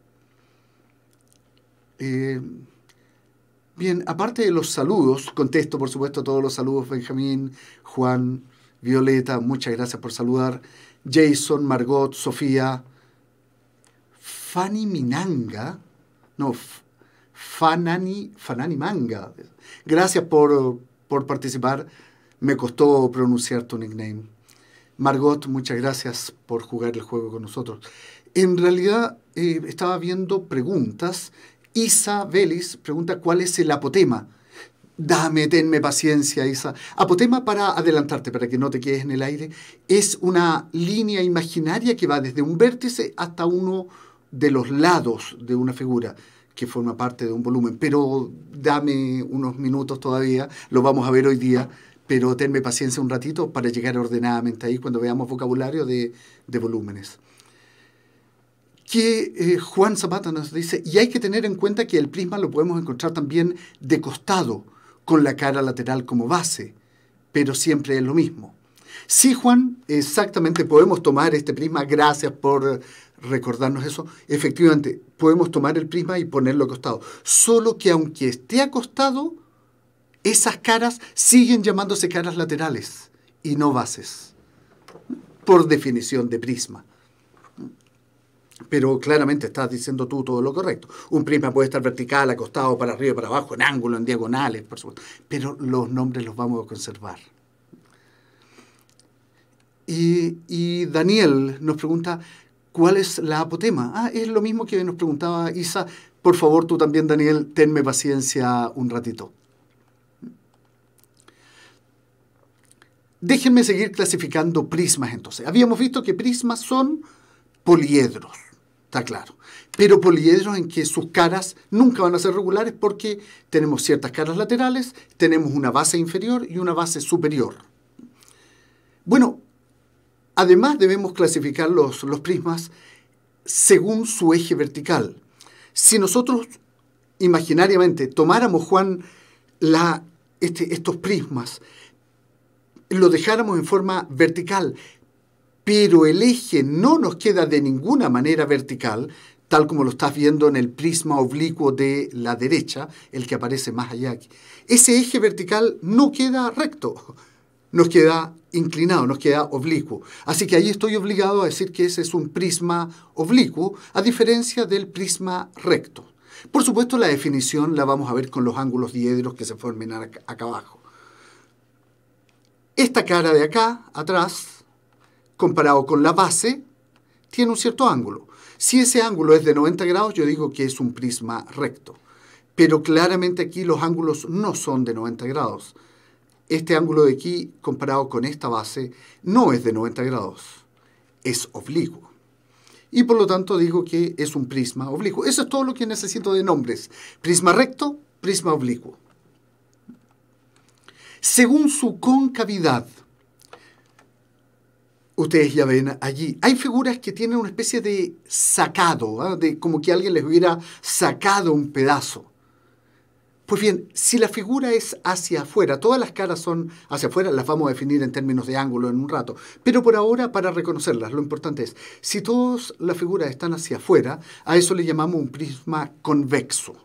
Bien, aparte de los saludos, contesto por supuesto todos los saludos, Benjamín, Juan, Violeta, muchas gracias por saludar. Jason, Margot, Sofía, Fanny Minanga, no, Fanani Manga. Gracias por participar, me costó pronunciar tu nickname. Margot, muchas gracias por jugar el juego con nosotros. En realidad, estaba viendo preguntas. Isa Vélez pregunta cuál es el apotema. Tenme paciencia, Isa. Apotema, para adelantarte, para que no te quedes en el aire, es una línea imaginaria que va desde un vértice hasta uno de los lados de una figura que forma parte de un volumen. Pero dame unos minutos todavía, lo vamos a ver hoy día, pero tenme paciencia un ratito para llegar ordenadamente ahí cuando veamos vocabulario de volúmenes. Que Juan Zapata nos dice, y hay que tener en cuenta que el prisma lo podemos encontrar también de costado, con la cara lateral como base, pero siempre es lo mismo. Sí, Juan, exactamente, podemos tomar este prisma, gracias por recordarnos eso. Efectivamente, podemos tomar el prisma y ponerlo acostado, solo que aunque esté acostado, esas caras siguen llamándose caras laterales y no bases, por definición de prisma. Pero claramente estás diciendo tú todo lo correcto. Un prisma puede estar vertical, acostado, para arriba, para abajo, en ángulo, en diagonales, por supuesto. Pero los nombres los vamos a conservar. Y Daniel nos pregunta, ¿cuál es la apotema? Es lo mismo que nos preguntaba Isa. Por favor, tú también, Daniel, tenme paciencia un ratito. Déjenme seguir clasificando prismas entonces. Habíamos visto que prismas son poliedros. Está claro. Pero poliedros en que sus caras nunca van a ser regulares porque tenemos ciertas caras laterales, tenemos una base inferior y una base superior. Bueno, además debemos clasificar los prismas según su eje vertical. Si nosotros imaginariamente tomáramos, Juan, estos prismas, lo dejáramos en forma vertical, pero el eje no nos queda de ninguna manera vertical, tal como lo estás viendo en el prisma oblicuo de la derecha, el que aparece más allá aquí. Ese eje vertical no queda recto, nos queda inclinado, nos queda oblicuo. Así que ahí estoy obligado a decir que ese es un prisma oblicuo, a diferencia del prisma recto. Por supuesto, la definición la vamos a ver con los ángulos diédricos que se formen acá abajo. Esta cara de acá, atrás, comparado con la base, tiene un cierto ángulo. Si ese ángulo es de 90 grados, yo digo que es un prisma recto. Pero claramente aquí los ángulos no son de 90 grados. Este ángulo de aquí, comparado con esta base, no es de 90 grados. Es oblicuo. Y por lo tanto digo que es un prisma oblicuo. Eso es todo lo que necesito de nombres. Prisma recto, prisma oblicuo. Según su concavidad, ustedes ya ven allí, hay figuras que tienen una especie de sacado, de como que alguien les hubiera sacado un pedazo. Pues bien, si la figura es hacia afuera, todas las caras son hacia afuera, las vamos a definir en términos de ángulo en un rato, pero por ahora, para reconocerlas, lo importante es, si todas las figuras están hacia afuera, a eso le llamamos un prisma convexo.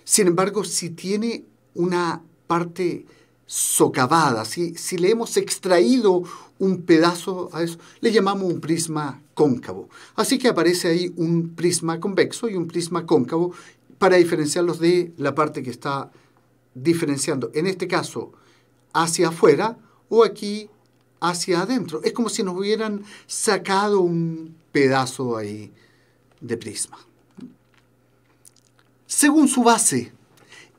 Sin embargo, si tiene una parte socavada, si le hemos extraído un pedazo a eso, le llamamos un prisma cóncavo. Así que aparece ahí un prisma convexo y un prisma cóncavo para diferenciarlos de la parte que está diferenciando, en este caso, hacia afuera o aquí hacia adentro. Es como si nos hubieran sacado un pedazo ahí de prisma. Según su base,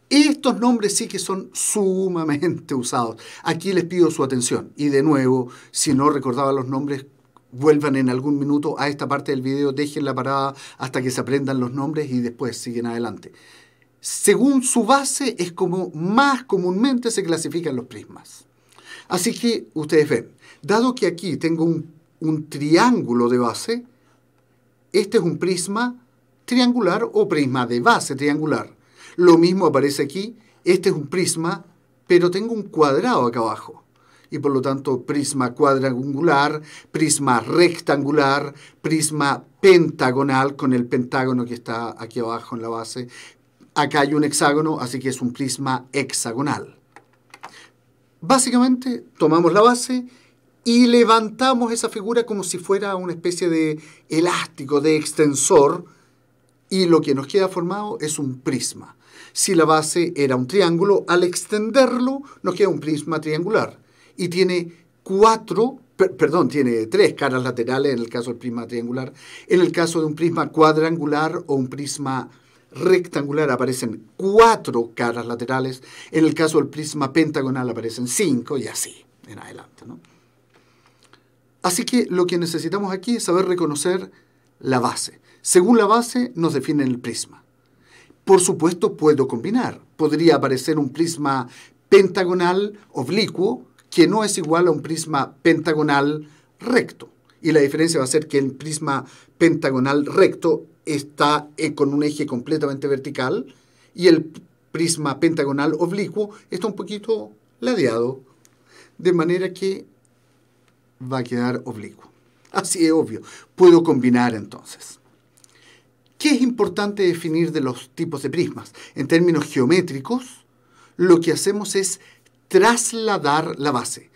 estos nombres sí que son sumamente usados. Aquí les pido su atención. Y de nuevo, si no recordaban los nombres, vuelvan en algún minuto a esta parte del video, dejen la parada hasta que se aprendan los nombres y después siguen adelante. Según su base es como más comúnmente se clasifican los prismas. Así que ustedes ven, dado que aquí tengo un triángulo de base, este es un prisma triangular o prisma de base triangular. Lo mismo aparece aquí, este es un prisma, pero tengo un cuadrado acá abajo. Y por lo tanto, prisma cuadrangular, prisma rectangular, prisma pentagonal con el pentágono que está aquí abajo en la base. Acá hay un hexágono, así que es un prisma hexagonal. Básicamente, tomamos la base y levantamos esa figura como si fuera una especie de elástico, de extensor, y lo que nos queda formado es un prisma. Si la base era un triángulo, al extenderlo nos queda un prisma triangular. Y tiene tiene 3 caras laterales en el caso del prisma triangular. En el caso de un prisma cuadrangular o un prisma rectangular aparecen 4 caras laterales, en el caso del prisma pentagonal aparecen 5 y así en adelante, ¿no? Así que lo que necesitamos aquí es saber reconocer la base. Según la base nos define el prisma. Por supuesto puedo combinar. Podría aparecer un prisma pentagonal oblicuo que no es igual a un prisma pentagonal recto. Y la diferencia va a ser que el prisma pentagonal recto está con un eje completamente vertical y el prisma pentagonal oblicuo está un poquito ladeado, de manera que va a quedar oblicuo. Así es obvio. Puedo combinar entonces. ¿Qué es importante definir de los tipos de prismas? En términos geométricos, lo que hacemos es trasladar la base.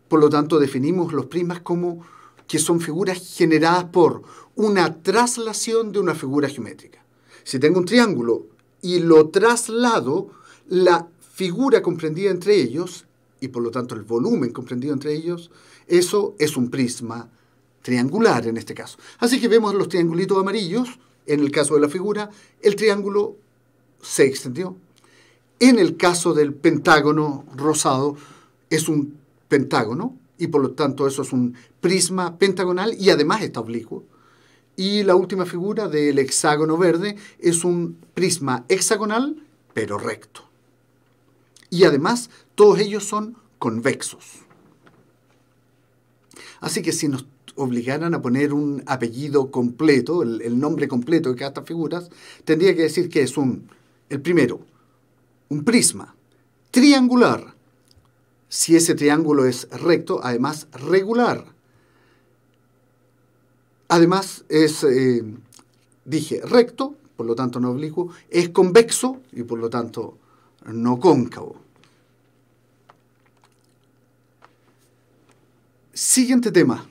Por lo tanto, definimos los prismas como que son figuras generadas por una traslación de una figura geométrica. Si tengo un triángulo y lo traslado, la figura comprendida entre ellos, y por lo tanto el volumen comprendido entre ellos, eso es un prisma triangular en este caso. Así que vemos los triangulitos amarillos. En el caso de la figura, el triángulo se extendió. En el caso del pentágono rosado, es un pentágono, y por lo tanto eso es un prisma pentagonal y además está oblicuo. Y la última figura del hexágono verde es un prisma hexagonal, pero recto. Y además, todos ellos son convexos. Así que si nos obligaran a poner un apellido completo, el nombre completo de cada estas figuras, tendría que decir que es el primero, un prisma triangular. Si ese triángulo es recto, además regular. Además es, dije, recto, por lo tanto no oblicuo, es convexo y por lo tanto no cóncavo. Siguiente tema.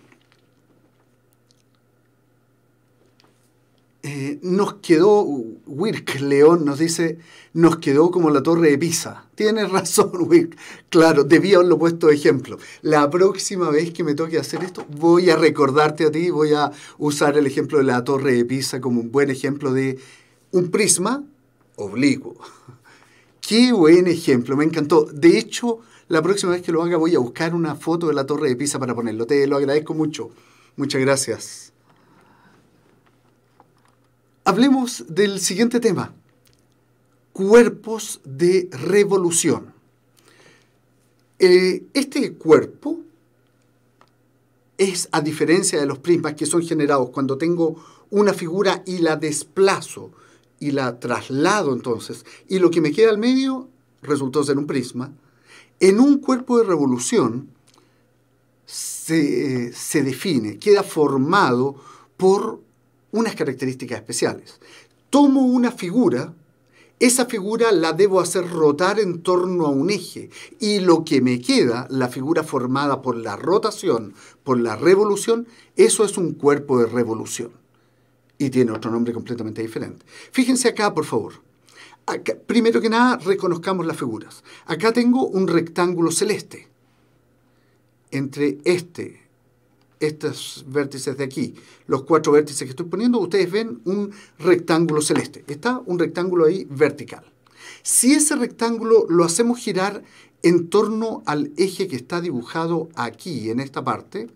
Nos quedó, Wirk León nos dice, nos quedó como la Torre de Pisa. Tienes razón, Wirk. Claro, debía haberlo puesto de ejemplo. La próxima vez que me toque hacer esto, voy a recordarte a ti, voy a usar el ejemplo de la Torre de Pisa como un buen ejemplo de un prisma oblicuo. Qué buen ejemplo, me encantó. De hecho, la próxima vez que lo haga voy a buscar una foto de la Torre de Pisa para ponerlo. Te lo agradezco mucho. Muchas gracias. Hablemos del siguiente tema, cuerpos de revolución. Este cuerpo es, a diferencia de los prismas que son generados cuando tengo una figura y la desplazo y la traslado entonces, y lo que me queda al medio resultó ser un prisma, en un cuerpo de revolución se define, queda formado por unas características especiales. Tomo una figura, esa figura la debo hacer rotar en torno a un eje y lo que me queda, la figura formada por la rotación, por la revolución, eso es un cuerpo de revolución. Y tiene otro nombre completamente diferente. Fíjense acá, por favor. Acá, primero que nada, reconozcamos las figuras. Acá tengo un rectángulo celeste. Entre estos vértices de aquí, los 4 vértices que estoy poniendo, ustedes ven un rectángulo celeste. Está un rectángulo ahí vertical. Si ese rectángulo lo hacemos girar en torno al eje que está dibujado aquí, en esta parte,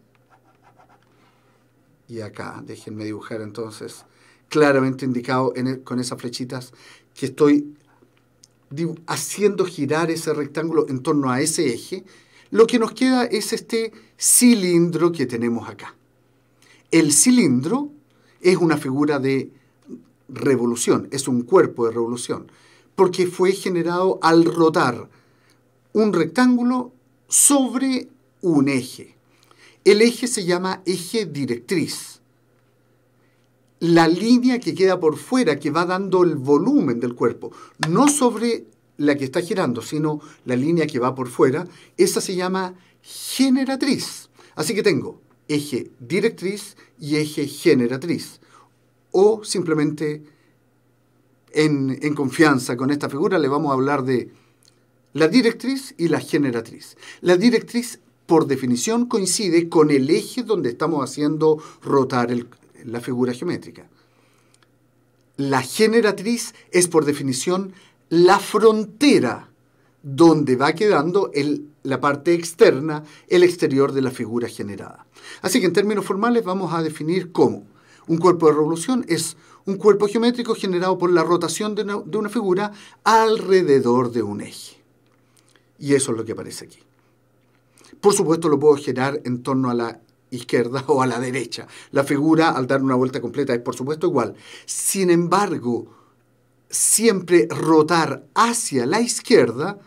y acá, déjenme dibujar entonces, claramente indicado con esas flechitas, que estoy haciendo girar ese rectángulo en torno a ese eje, lo que nos queda es este cilindro que tenemos acá. El cilindro es una figura de revolución, es un cuerpo de revolución, porque fue generado al rotar un rectángulo sobre un eje. El eje se llama eje directriz. La línea que queda por fuera, que va dando el volumen del cuerpo, no sobre la que está girando, sino la línea que va por fuera, esa se llama generatriz. Así que tengo eje directriz y eje generatriz. O simplemente, en confianza con esta figura, le vamos a hablar de la directriz y la generatriz. La directriz, por definición, coincide con el eje donde estamos haciendo rotar la figura geométrica. La generatriz es por definición la frontera donde va quedando la parte externa, el exterior de la figura generada. Así que en términos formales vamos a definir cómo un cuerpo de revolución es un cuerpo geométrico generado por la rotación de una figura alrededor de un eje. Y eso es lo que aparece aquí. Por supuesto lo puedo girar en torno a la izquierda o a la derecha. La figura al dar una vuelta completa es por supuesto igual. Sin embargo, siempre rotar hacia la izquierda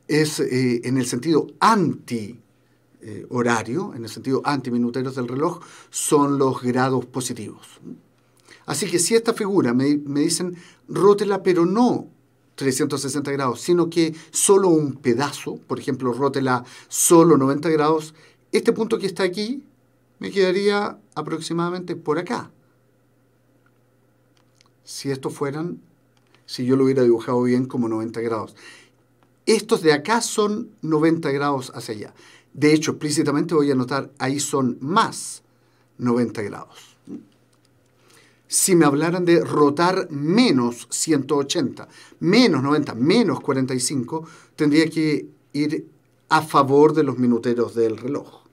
es en el sentido anti-horario, en el sentido antiminuteros del reloj, son los grados positivos. Así que si esta figura me dicen rótela pero no 360 grados, sino que solo un pedazo, por ejemplo, rótela solo 90 grados, este punto que está aquí me quedaría aproximadamente por acá. Si yo lo hubiera dibujado bien como 90 grados. Estos de acá son 90 grados hacia allá. De hecho, explícitamente voy a anotar, ahí son más 90 grados. Si me hablaran de rotar menos 180, menos 90, menos 45, tendría que ir a favor de los minuteros del reloj.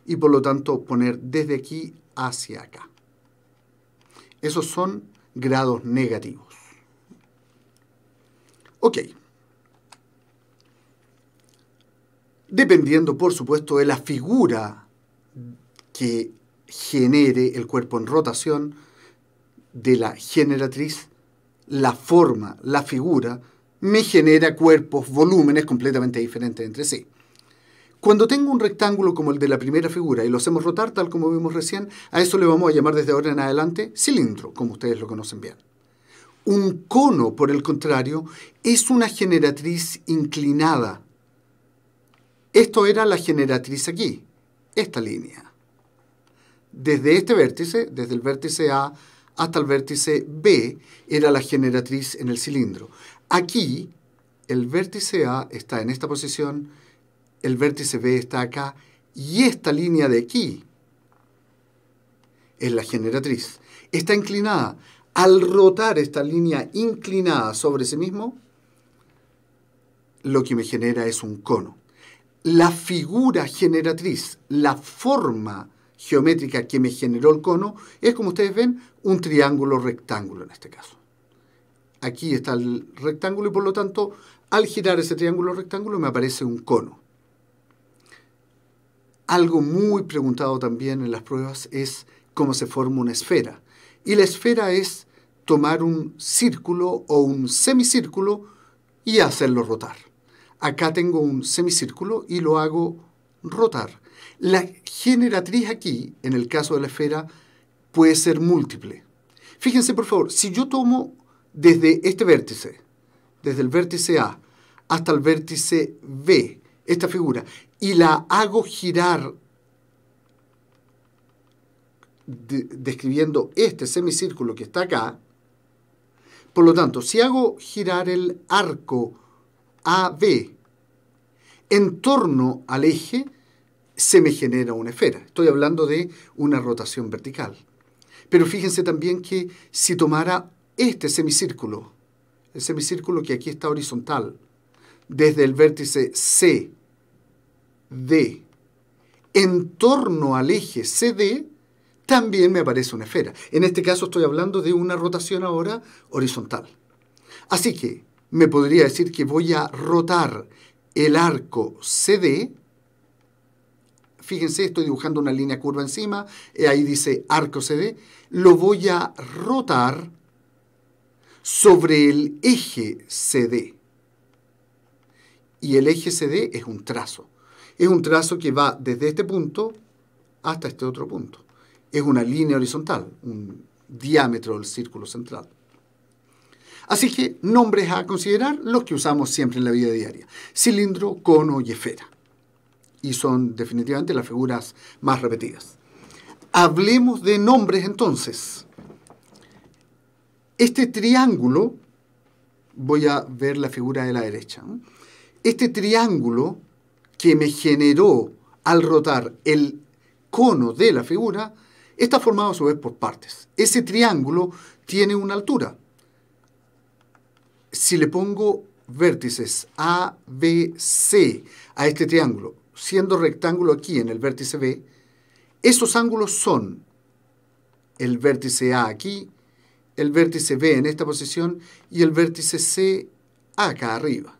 Y por lo tanto poner desde aquí hacia acá. Esos son grados negativos. Ok. Dependiendo, por supuesto, de la figura que genere el cuerpo en rotación, de la generatriz, la forma, la figura, me genera cuerpos, volúmenes completamente diferentes entre sí. Cuando tengo un rectángulo como el de la primera figura y lo hacemos rotar, tal como vimos recién, a eso le vamos a llamar desde ahora en adelante cilindro, como ustedes lo conocen bien. Un cono, por el contrario, es una generatriz inclinada. Esto era la generatriz aquí, esta línea. Desde este vértice, desde el vértice A hasta el vértice B, era la generatriz en el cilindro. Aquí, el vértice A está en esta posición, el vértice B está acá, y esta línea de aquí es la generatriz. Está inclinada. Al rotar esta línea inclinada sobre sí mismo, lo que me genera es un cono. La figura generatriz, la forma geométrica que me generó el cono, es, como ustedes ven, un triángulo rectángulo en este caso. Aquí está el rectángulo y por lo tanto, al girar ese triángulo rectángulo me aparece un cono. Algo muy preguntado también en las pruebas es cómo se forma una esfera. Y la esfera es tomar un círculo o un semicírculo y hacerlo rotar. Acá tengo un semicírculo y lo hago rotar. La generatriz aquí, en el caso de la esfera, puede ser múltiple. Fíjense, por favor, si yo tomo desde este vértice, desde el vértice A hasta el vértice B, esta figura, y la hago girar describiendo este semicírculo que está acá, por lo tanto, si hago girar el arco AB en torno al eje, se me genera una esfera. Estoy hablando de una rotación vertical. Pero fíjense también que si tomara este semicírculo, el semicírculo que aquí está horizontal, desde el vértice C, D, en torno al eje CD, también me aparece una esfera. En este caso estoy hablando de una rotación ahora horizontal. Así que me podría decir que voy a rotar el arco CD. Fíjense, estoy dibujando una línea curva encima, ahí dice arco CD. Lo voy a rotar sobre el eje CD. Y el eje CD es un trazo. Es un trazo que va desde este punto hasta este otro punto. Es una línea horizontal, un diámetro del círculo central. Así que nombres a considerar los que usamos siempre en la vida diaria. Cilindro, cono y esfera. Y son definitivamente las figuras más repetidas. Hablemos de nombres entonces. Este triángulo, voy a ver la figura de la derecha. Este triángulo que me generó al rotar el cono de la figura Está formado a su vez por partes. Ese triángulo tiene una altura. Si le pongo vértices A, B, C a este triángulo, siendo rectángulo aquí en el vértice B, esos ángulos son el vértice A aquí, el vértice B en esta posición y el vértice C acá arriba.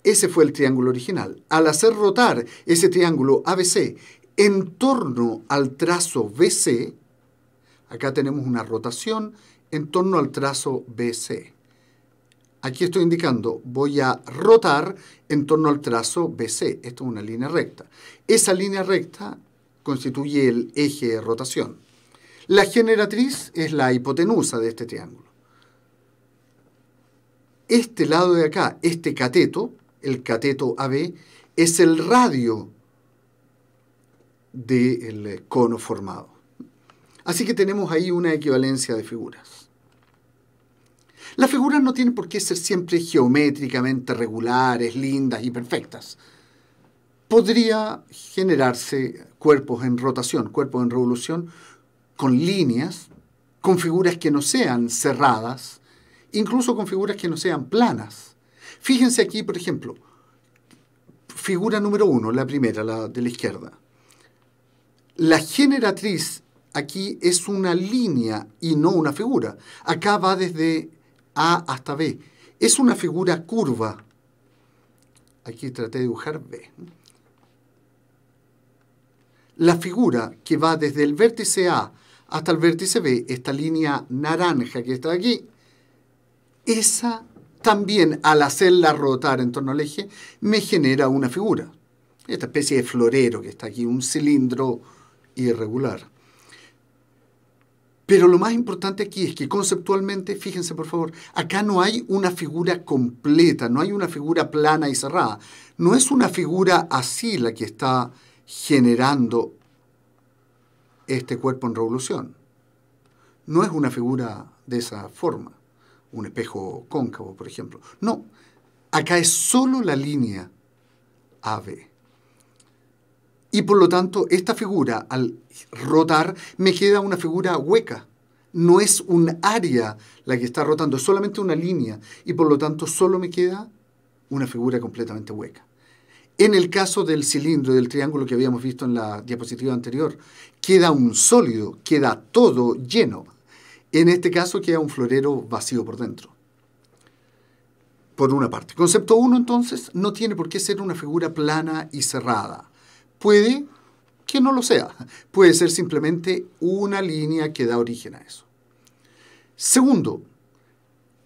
Ese fue el triángulo original. Al hacer rotar ese triángulo ABC en torno al trazo BC, acá tenemos una rotación en torno al trazo BC. Aquí estoy indicando, voy a rotar en torno al trazo BC. Esto es una línea recta. Esa línea recta constituye el eje de rotación. La generatriz es la hipotenusa de este triángulo. Este lado de acá, este cateto, el cateto AB, es el radio del cono formado. Así que tenemos ahí una equivalencia de figuras. Las figuras no tienen por qué ser siempre geométricamente regulares, lindas y perfectas. Podría generarse cuerpos en rotación, cuerpos en revolución, con líneas, con figuras que no sean cerradas, incluso con figuras que no sean planas. Fíjense aquí, por ejemplo, figura número 1, la primera, la de la izquierda. La generatriz aquí es una línea y no una figura. Acá va desde A hasta B. Es una figura curva. Aquí traté de dibujar B. La figura que va desde el vértice A hasta el vértice B, esta línea naranja que está aquí, esa también al hacerla rotar en torno al eje me genera una figura. Esta especie de florero que está aquí, un cilindro irregular. Pero lo más importante aquí es que conceptualmente, fíjense por favor, acá no hay una figura completa, no hay una figura plana y cerrada. No es una figura así la que está generando este cuerpo en revolución. No es una figura de esa forma, un espejo cóncavo, por ejemplo. No, acá es solo la línea AB. Y por lo tanto, esta figura, al rotar, me queda una figura hueca. No es un área la que está rotando, es solamente una línea. Y por lo tanto, solo me queda una figura completamente hueca. En el caso del cilindro y del triángulo que habíamos visto en la diapositiva anterior, queda un sólido, queda todo lleno. En este caso queda un florero vacío por dentro. Por una parte. Concepto 1, entonces, no tiene por qué ser una figura plana y cerrada. Puede que no lo sea. Puede ser simplemente una línea que da origen a eso. Segundo,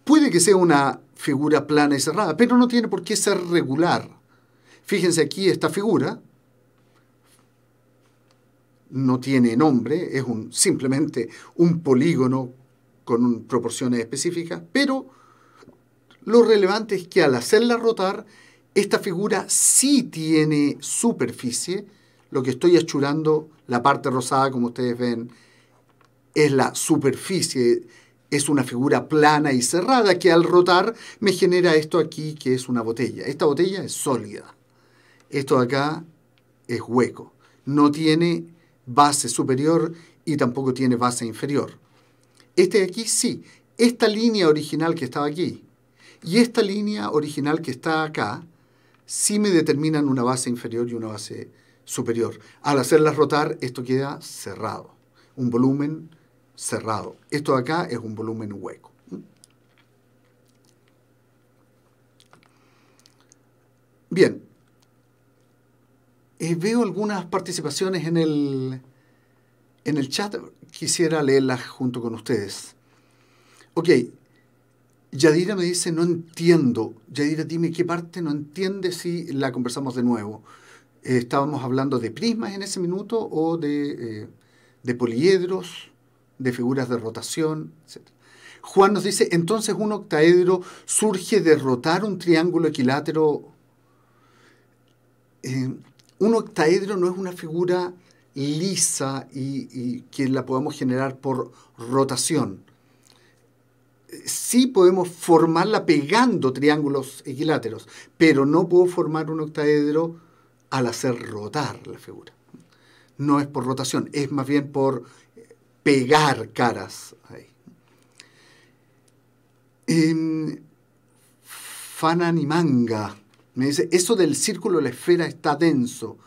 puede que sea una figura plana y cerrada, pero no tiene por qué ser regular. Fíjense aquí esta figura. No tiene nombre, es simplemente un polígono con proporciones específicas, pero lo relevante es que al hacerla rotar, esta figura sí tiene superficie. Lo que estoy achurando, la parte rosada, como ustedes ven, es la superficie. Es una figura plana y cerrada que al rotar me genera esto aquí, que es una botella. Esta botella es sólida. Esto de acá es hueco. No tiene base superior y tampoco tiene base inferior. Este de aquí sí. Esta línea original que estaba aquí y esta línea original que está acá sí me determinan una base inferior y una base superior. Al hacerlas rotar, esto queda cerrado. Un volumen cerrado. Esto de acá es un volumen hueco. Bien. Veo algunas participaciones en el chat. Quisiera leerlas junto con ustedes. Ok. Yadira me dice, no entiendo. Yadira, dime qué parte no entiende si la conversamos de nuevo. ¿Estábamos hablando de prismas en ese minuto o de poliedros, de figuras de rotación, etc.? Juan nos dice, entonces un octaedro surge de rotar un triángulo equilátero. Un octaedro no es una figura lisa y que la podamos generar por rotación. Sí podemos formarla pegando triángulos equiláteros, pero no puedo formar un octaedro al hacer rotar la figura. no es por rotación, es más bien por pegar caras ahí. Fananimanga me dice, eso del círculo de la esfera está denso.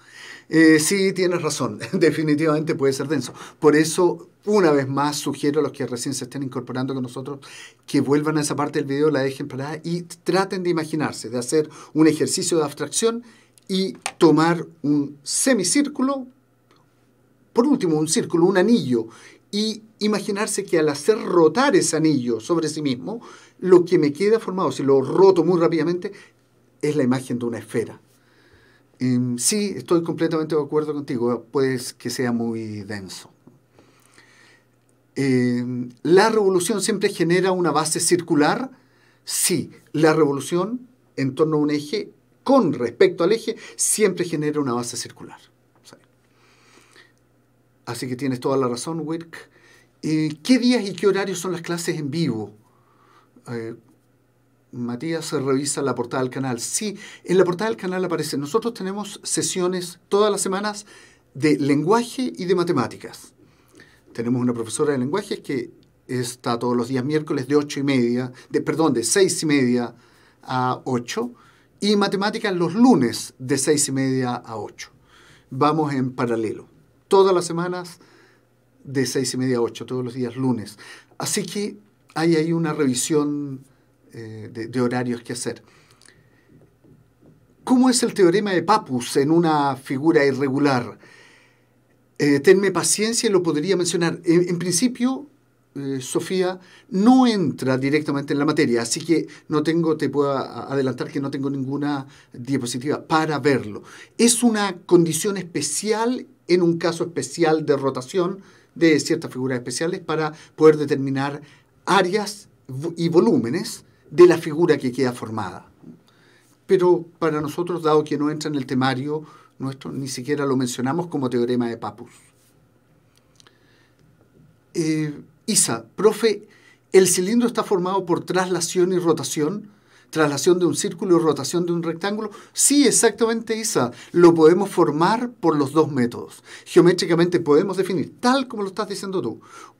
Sí, tienes razón, definitivamente puede ser denso. Por eso, una vez más, sugiero a los que recién se estén incorporando con nosotros que vuelvan a esa parte del video, la dejen parada y traten de imaginarse, de hacer un ejercicio de abstracción y tomar un semicírculo, por último un círculo, un anillo, y imaginarse que al hacer rotar ese anillo sobre sí mismo, lo que me queda formado, si lo roto muy rápidamente, es la imagen de una esfera. Sí, estoy completamente de acuerdo contigo, pues que sea muy denso. ¿La revolución siempre genera una base circular? Sí, la revolución en torno a un eje, con respecto al eje, siempre genera una base circular. Sí. Así que tienes toda la razón, Wirk. ¿Qué días y qué horarios son las clases en vivo? Matías revisa la portada del canal. Sí, en la portada del canal aparece. Nosotros tenemos sesiones todas las semanas de lenguaje y de matemáticas. Tenemos una profesora de lenguaje que está todos los días miércoles de 6:30 a 8, y matemáticas los lunes de 6:30 a 8. Vamos en paralelo. Todas las semanas de 6:30 a 8, todos los días lunes. Así que hay ahí una revisión de horarios que hacer. ¿Cómo es el teorema de Pappus en una figura irregular? Tenme paciencia y lo podría mencionar. En principio, Sofía, no entra directamente en la materia, así que te puedo adelantar que no tengo ninguna diapositiva para verlo. Es una condición especial en un caso especial de rotación de ciertas figuras especiales para poder determinar áreas y volúmenes de la figura que queda formada. Pero para nosotros, dado que no entra en el temario nuestro, ni siquiera lo mencionamos como teorema de Pappus. Isa, profe, ¿el cilindro está formado por traslación y rotación? ¿Traslación de un círculo y rotación de un rectángulo? Sí, exactamente, Isa. Lo podemos formar por los dos métodos. Geométricamente podemos definir, tal como lo estás diciendo tú.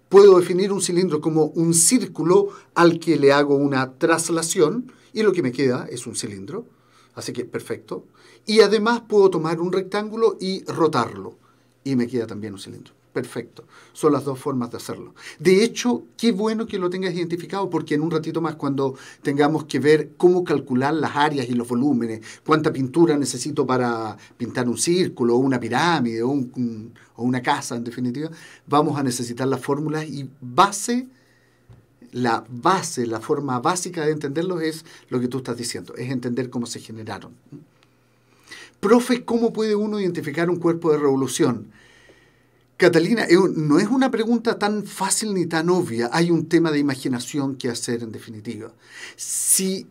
Puedo definir un cilindro como un círculo al que le hago una traslación y lo que me queda es un cilindro. Así que perfecto. Y además puedo tomar un rectángulo y rotarlo y me queda también un cilindro. Perfecto. Son las dos formas de hacerlo. De hecho, qué bueno que lo tengas identificado, porque en un ratito más, cuando tengamos que ver cómo calcular las áreas y los volúmenes, cuánta pintura necesito para pintar un círculo, o una pirámide, o una casa, en definitiva, vamos a necesitar las fórmulas y la forma básica de entenderlos es lo que tú estás diciendo, es entender cómo se generaron. Profe, ¿cómo puede uno identificar un cuerpo de revolución? Catalina, no es una pregunta tan fácil ni tan obvia. Hay un tema de imaginación que hacer, en definitiva. Si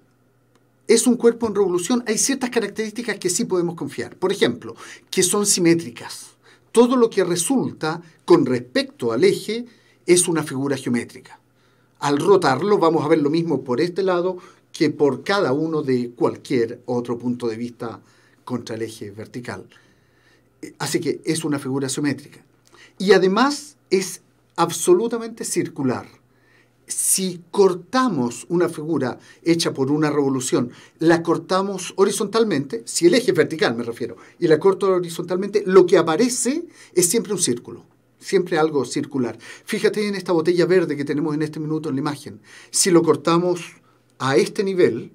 es un cuerpo en revolución, hay ciertas características que sí podemos confiar. Por ejemplo, que son simétricas. Todo lo que resulta con respecto al eje es una figura geométrica. Al rotarlo vamos a ver lo mismo por este lado que por cada uno de cualquier otro punto de vista contra el eje vertical. Así que es una figura geométrica. Y además es absolutamente circular. Si cortamos una figura hecha por una revolución, la cortamos horizontalmente, si el eje es vertical me refiero, y la corto horizontalmente, lo que aparece es siempre un círculo, siempre algo circular. Fíjate en esta botella verde que tenemos en este minuto en la imagen. Si lo cortamos a este nivel,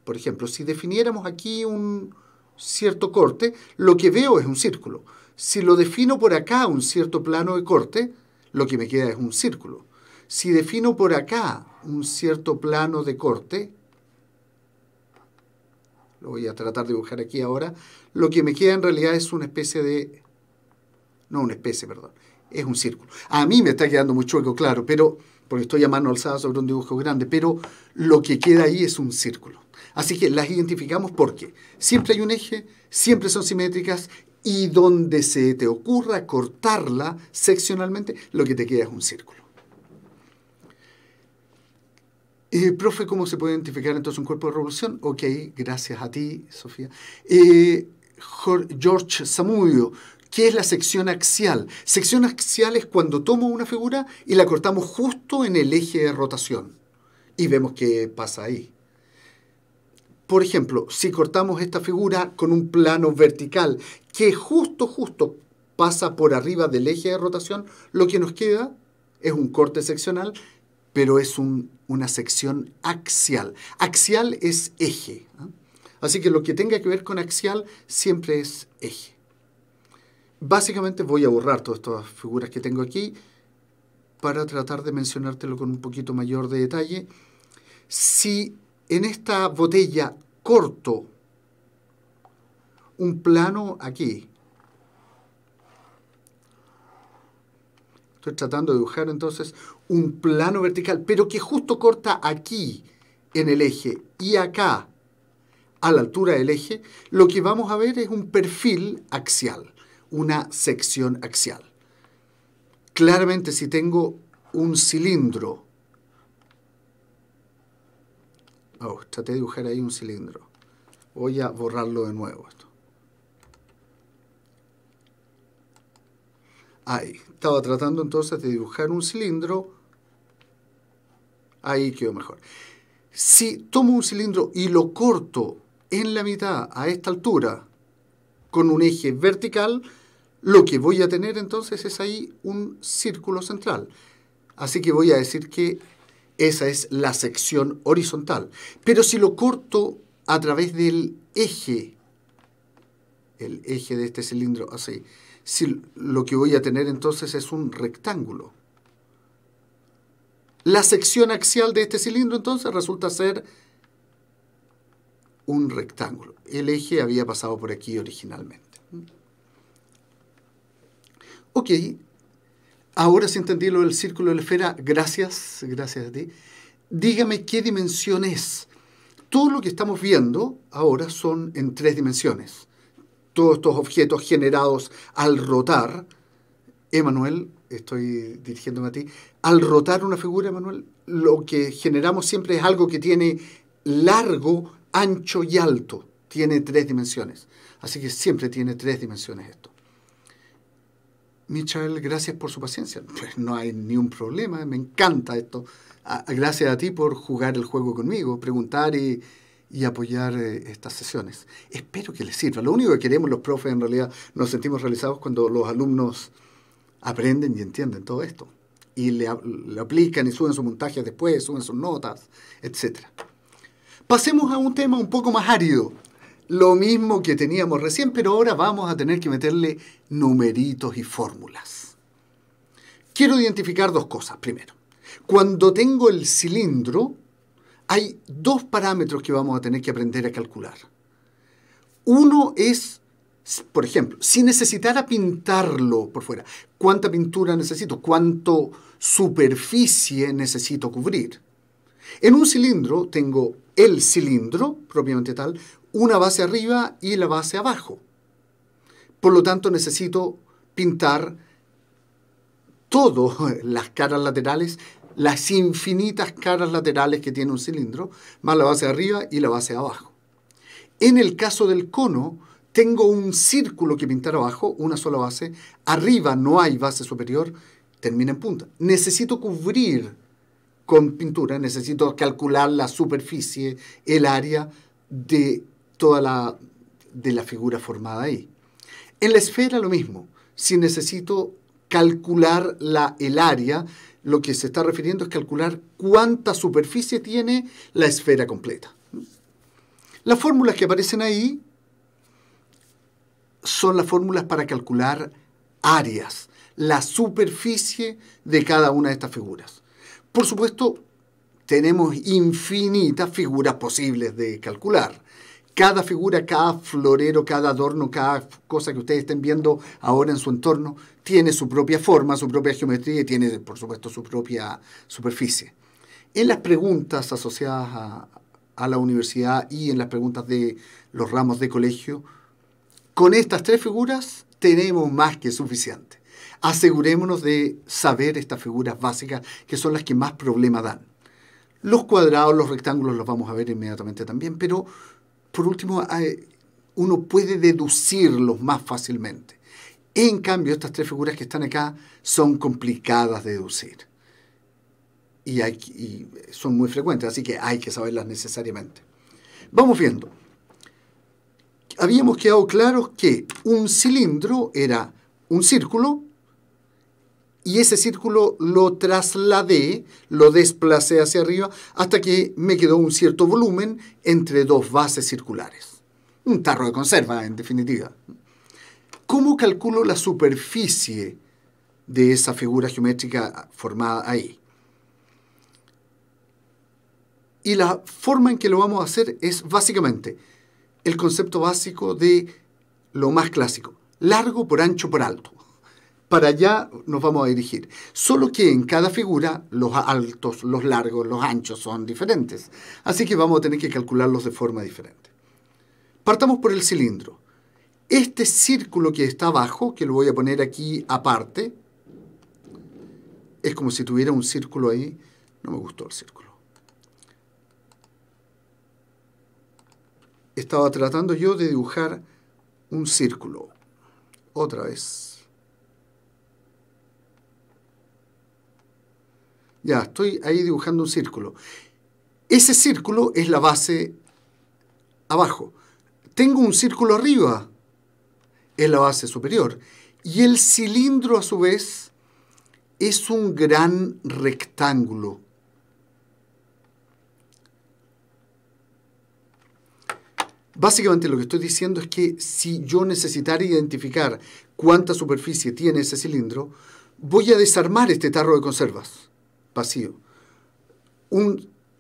por ejemplo, si definiéramos aquí un cierto corte, lo que veo es un círculo. Si lo defino por acá un cierto plano de corte, lo que me queda es un círculo. Si defino por acá un cierto plano de corte, lo voy a tratar de dibujar aquí ahora, lo que me queda en realidad es una especie de... No una especie, perdón. Es un círculo. A mí me está quedando muy chueco, claro, pero porque estoy a mano alzada sobre un dibujo grande, pero lo que queda ahí es un círculo. Así que las identificamos porque siempre hay un eje, siempre son simétricas, y donde se te ocurra cortarla seccionalmente, lo que te queda es un círculo. Profe, ¿cómo se puede identificar entonces un cuerpo de revolución? Ok, gracias a ti, Sofía. George Samudio, ¿Qué es la sección axial? Sección axial es cuando tomo una figura y la cortamos justo en el eje de rotación. Y vemos qué pasa ahí. Por ejemplo, si cortamos esta figura con un plano vertical que justo pasa por arriba del eje de rotación, lo que nos queda es un corte seccional, pero es una sección axial. Axial es eje, ¿eh? Así que lo que tenga que ver con axial siempre es eje. Básicamente voy a borrar todas estas figuras que tengo aquí para tratar de mencionártelo con un poquito mayor de detalle. Si en esta botella corto un plano aquí, estoy tratando de dibujar entonces un plano vertical, pero que justo corta aquí en el eje y acá a la altura del eje, lo que vamos a ver es un perfil axial, una sección axial. Claramente, si tengo un cilindro, traté de dibujar ahí un cilindro. Voy a borrarlo de nuevo esto. Ahí. Estaba tratando entonces de dibujar un cilindro. Ahí quedó mejor. Si tomo un cilindro y lo corto en la mitad a esta altura con un eje vertical, lo que voy a tener entonces es ahí un círculo central. Así que voy a decir que esa es la sección horizontal. Pero si lo corto a través del eje, el eje de este cilindro, así, lo que voy a tener entonces es un rectángulo. La sección axial de este cilindro entonces resulta ser un rectángulo. El eje había pasado por aquí originalmente. Ok, ahora sí entendí lo del círculo de la esfera. Gracias a ti. Dígame qué dimensión es. Todo lo que estamos viendo ahora son en 3 dimensiones. Todos estos objetos generados al rotar. Emanuel, estoy dirigiéndome a ti. Al rotar una figura, Emanuel, lo que generamos siempre es algo que tiene largo, ancho y alto. Tiene 3 dimensiones. Así que siempre tiene 3 dimensiones esto. Michael, gracias por su paciencia. Pues no hay ni un problema, me encanta esto. Gracias a ti por jugar el juego conmigo, preguntar y apoyar estas sesiones. Espero que les sirva. Lo único que queremos los profes, en realidad, nos sentimos realizados cuando los alumnos aprenden y entienden todo esto. Y le aplican y suben sus montajes después, suben sus notas, etc. Pasemos a un tema un poco más árido. Lo mismo que teníamos recién, pero ahora vamos a tener que meterle numeritos y fórmulas. Quiero identificar 2 cosas. Primero, cuando tengo el cilindro, hay 2 parámetros que vamos a tener que aprender a calcular. Uno es, por ejemplo, si necesitara pintarlo por fuera, ¿cuánta pintura necesito? ¿Cuánto superficie necesito cubrir? En un cilindro tengo el cilindro, propiamente tal, una base arriba y la base abajo. Por lo tanto, necesito pintar todas las caras laterales, las infinitas caras laterales que tiene un cilindro, más la base de arriba y la base de abajo. En el caso del cono, tengo un círculo que pintar abajo, una sola base. Arriba no hay base superior, termina en punta. Necesito cubrir con pintura, necesito calcular la superficie, el área de toda la figura formada ahí. En la esfera lo mismo. Si necesito calcular el área, lo que se está refiriendo es calcular cuánta superficie tiene la esfera completa. Las fórmulas que aparecen ahí son las fórmulas para calcular áreas, la superficie de cada una de estas figuras. Por supuesto, tenemos infinitas figuras posibles de calcular. Cada figura, cada florero, cada adorno, cada cosa que ustedes estén viendo ahora en su entorno, tiene su propia forma, su propia geometría y tiene, por supuesto, su propia superficie. En las preguntas asociadas a la universidad y en las preguntas de los ramos de colegio, con estas 3 figuras tenemos más que suficiente. Asegurémonos de saber estas figuras básicas que son las que más problemas dan. Los cuadrados, los rectángulos los vamos a ver inmediatamente también, pero por último uno puede deducirlos más fácilmente. En cambio, estas tres figuras que están acá son complicadas de deducir. Y son muy frecuentes, así que hay que saberlas necesariamente. Vamos viendo. Habíamos quedado claros que un cilindro era un círculo, y ese círculo lo trasladé, lo desplacé hacia arriba, hasta que me quedó un cierto volumen entre dos bases circulares. Un tarro de conserva, en definitiva. ¿Cómo calculo la superficie de esa figura geométrica formada ahí? Y la forma en que lo vamos a hacer es básicamente el concepto básico de lo más clásico. Largo por ancho por alto. Para allá nos vamos a dirigir. Solo que en cada figura los altos, los largos, los anchos son diferentes. Así que vamos a tener que calcularlos de forma diferente. Partamos por el cilindro. Este círculo que está abajo, que lo voy a poner aquí aparte, es como si tuviera un círculo ahí. No me gustó el círculo. Estaba tratando yo de dibujar un círculo. Otra vez. Ya, estoy ahí dibujando un círculo. Ese círculo es la base abajo. Tengo un círculo arriba. Es la base superior. Y el cilindro, a su vez, es un gran rectángulo. Básicamente lo que estoy diciendo es que si yo necesitara identificar cuánta superficie tiene ese cilindro, voy a desarmar este tarro de conservas vacío.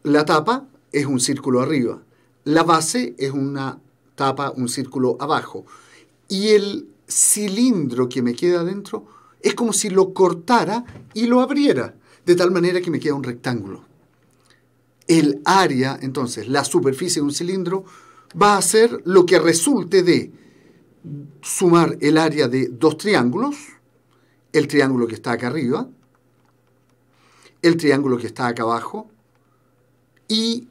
La tapa es un círculo arriba. La base es una tapa, un círculo abajo. Y el cilindro que me queda adentro es como si lo cortara y lo abriera, de tal manera que me queda un rectángulo. El área, entonces, la superficie de un cilindro, va a ser lo que resulte de sumar el área de dos triángulos, el triángulo que está acá arriba, el triángulo que está acá abajo, y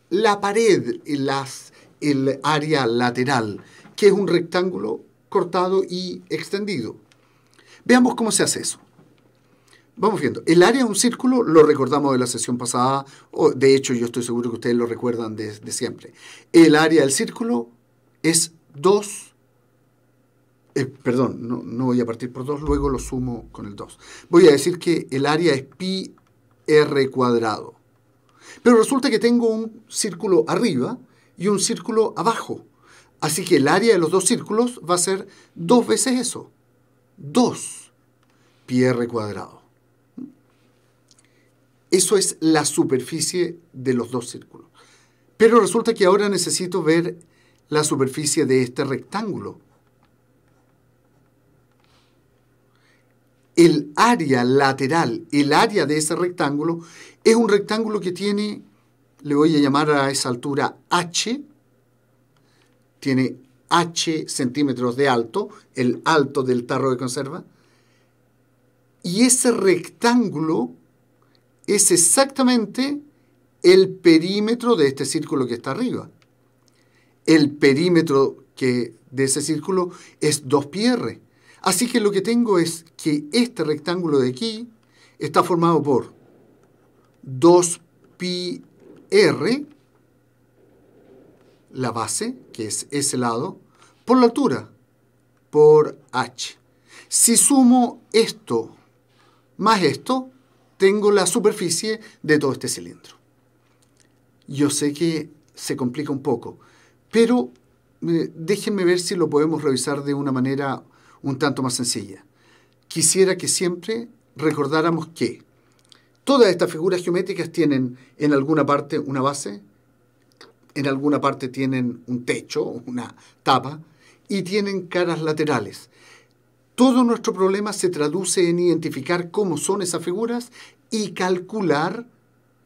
la pared, el área lateral, que es un rectángulo cortado y extendido. Veamos cómo se hace eso. Vamos viendo. El área de un círculo lo recordamos de la sesión pasada, o de hecho yo estoy seguro que ustedes lo recuerdan de siempre. El área del círculo es 2, perdón, no voy a partir por 2, luego lo sumo con el 2. Voy a decir que el área es pi r cuadrado. Pero resulta que tengo un círculo arriba y un círculo abajo. Así que el área de los dos círculos va a ser 2 veces eso. 2 pi r cuadrado. Eso es la superficie de los dos círculos. Pero resulta que ahora necesito ver la superficie de este rectángulo. El área lateral, el área de ese rectángulo, es un rectángulo que tiene, le voy a llamar a esa altura h, tiene h centímetros de alto, el alto del tarro de conserva, y ese rectángulo es exactamente el perímetro de este círculo que está arriba. El perímetro de ese círculo es 2 pi r. Así que lo que tengo es que este rectángulo de aquí está formado por 2 pi r, la base, que es ese lado, por la altura, por h. Si sumo esto más esto, tengo la superficie de todo este cilindro. Yo sé que se complica un poco, pero déjenme ver si lo podemos revisar de una manera un tanto más sencilla. Quisiera que siempre recordáramos que todas estas figuras geométricas tienen en alguna parte una base, en alguna parte tienen un techo, una tapa, y tienen caras laterales. Todo nuestro problema se traduce en identificar cómo son esas figuras y calcular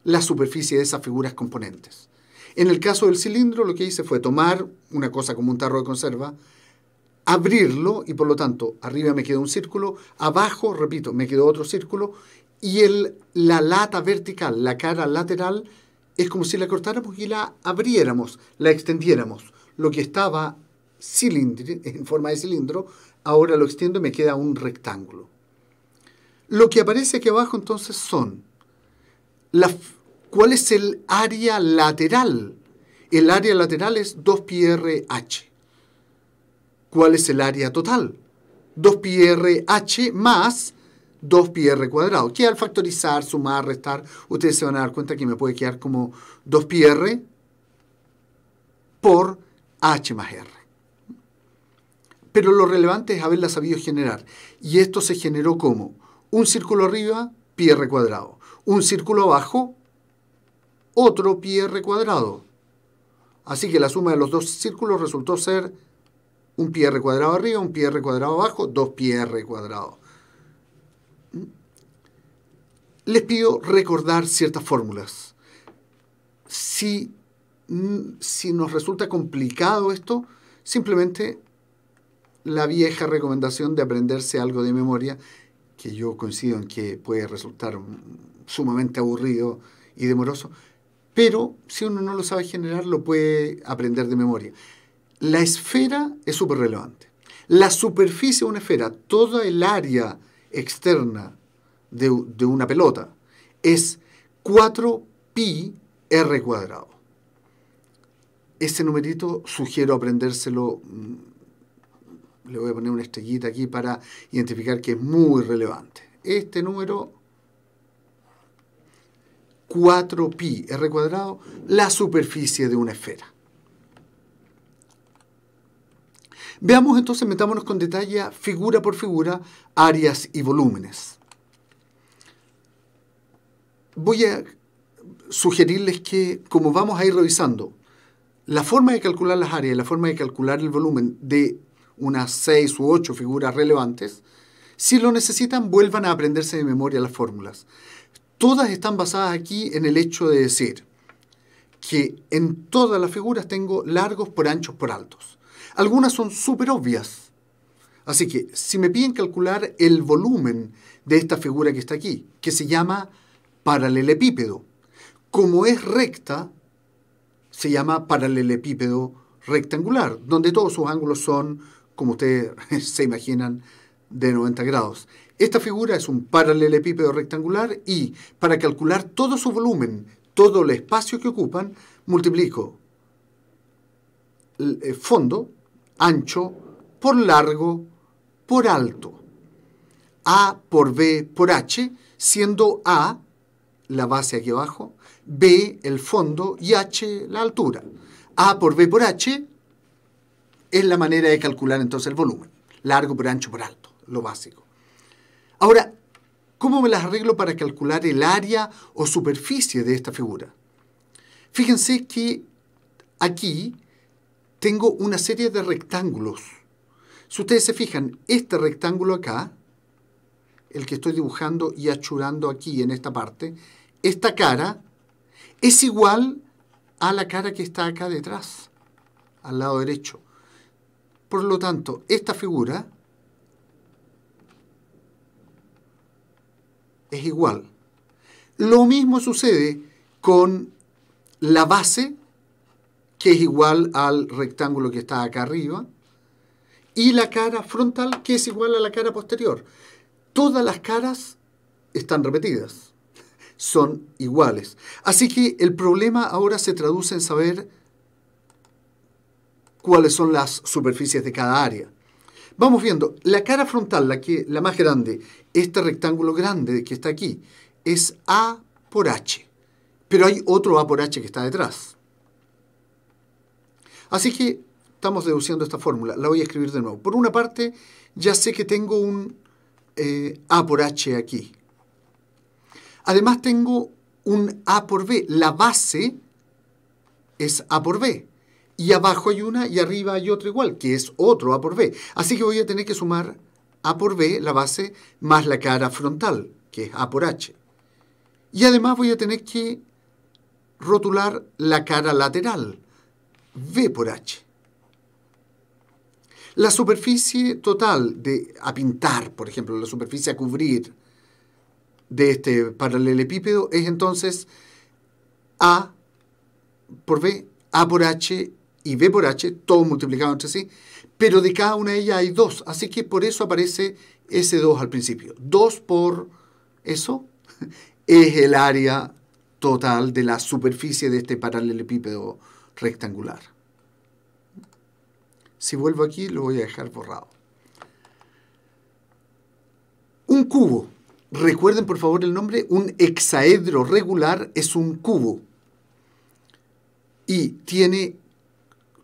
la superficie de esas figuras componentes. En el caso del cilindro, lo que hice fue tomar una cosa como un tarro de conserva, abrirlo y por lo tanto arriba me quedó un círculo, abajo, repito, me quedó otro círculo y la lata vertical, la cara lateral, es como si la cortáramos y la abriéramos, la extendiéramos. Lo que estaba en forma de cilindro, ahora lo extiendo y me queda un rectángulo. Lo que aparece aquí abajo entonces son ¿cuál es el área lateral? El área lateral es 2πrh. ¿Cuál es el área total? 2πrh más 2πr cuadrado, que al factorizar, sumar, restar, ustedes se van a dar cuenta que me puede quedar como 2πr por h más r. Pero lo relevante es haberla sabido generar. Y esto se generó como un círculo arriba, πr cuadrado. Un círculo abajo, otro πr cuadrado. Así que la suma de los dos círculos resultó ser un πr cuadrado arriba, un πr cuadrado abajo, 2πr cuadrado. Les pido recordar ciertas fórmulas. Si nos resulta complicado esto, simplemente la vieja recomendación de aprenderse algo de memoria, que yo coincido en que puede resultar sumamente aburrido y demoroso, pero si uno no lo sabe generar, lo puede aprender de memoria. La esfera es súper relevante. La superficie de una esfera, toda el área externa de una pelota, es 4πr cuadrado. Ese numerito sugiero aprendérselo. Le voy a poner una estrellita aquí para identificar que es muy relevante. Este número, 4πr cuadrado, la superficie de una esfera. Veamos entonces, metámonos con detalle, figura por figura, áreas y volúmenes. Voy a sugerirles que, como vamos a ir revisando la forma de calcular las áreas y la forma de calcular el volumen de unas 6 u 8 figuras relevantes, si lo necesitan, vuelvan a aprenderse de memoria las fórmulas. Todas están basadas aquí en el hecho de decir que en todas las figuras tengo largos por anchos por altos. Algunas son súper obvias. Así que, si me piden calcular el volumen de esta figura que está aquí, que se llama paralelepípedo, como es recta, se llama paralelepípedo rectangular, donde todos sus ángulos son, como ustedes se imaginan, de 90 grados. Esta figura es un paralelepípedo rectangular y para calcular todo su volumen, todo el espacio que ocupan, multiplico el fondo, ancho, por largo, por alto. A por B por H, siendo A la base aquí abajo, B el fondo y H la altura. A por B por H es la manera de calcular entonces el volumen. Largo por ancho por alto, lo básico. Ahora, ¿cómo me las arreglo para calcular el área o superficie de esta figura? Fíjense que aquí tengo una serie de rectángulos. Si ustedes se fijan, este rectángulo acá, el que estoy dibujando y achurando aquí en esta parte, esta cara es igual a la cara que está acá detrás, al lado derecho. Por lo tanto, esta figura es igual. Lo mismo sucede con la base, que es igual al rectángulo que está acá arriba, y la cara frontal, que es igual a la cara posterior. Todas las caras están repetidas, son iguales. Así que el problema ahora se traduce en saber cuáles son las superficies de cada área. Vamos viendo, la cara frontal, la más grande, este rectángulo grande que está aquí, es A por H. Pero hay otro A por H que está detrás. Así que estamos deduciendo esta fórmula. La voy a escribir de nuevo. Por una parte, ya sé que tengo un A por H aquí. Además tengo un A por B. La base es A por B. Y abajo hay una y arriba hay otra igual, que es otro A por B. Así que voy a tener que sumar A por B, la base, más la cara frontal, que es A por H. Y además voy a tener que rotular la cara lateral, V por H. La superficie total a pintar, por ejemplo, la superficie a cubrir de este paralelepípedo es entonces A por B, A por H y b por h, todos multiplicados entre sí, pero de cada una de ellas hay 2, así que por eso aparece ese 2 al principio. 2 por eso es el área total de la superficie de este paralelepípedo rectangular. Si vuelvo aquí, lo voy a dejar borrado. Un cubo. Recuerden, por favor, el nombre. Un hexaedro regular es un cubo. Y tiene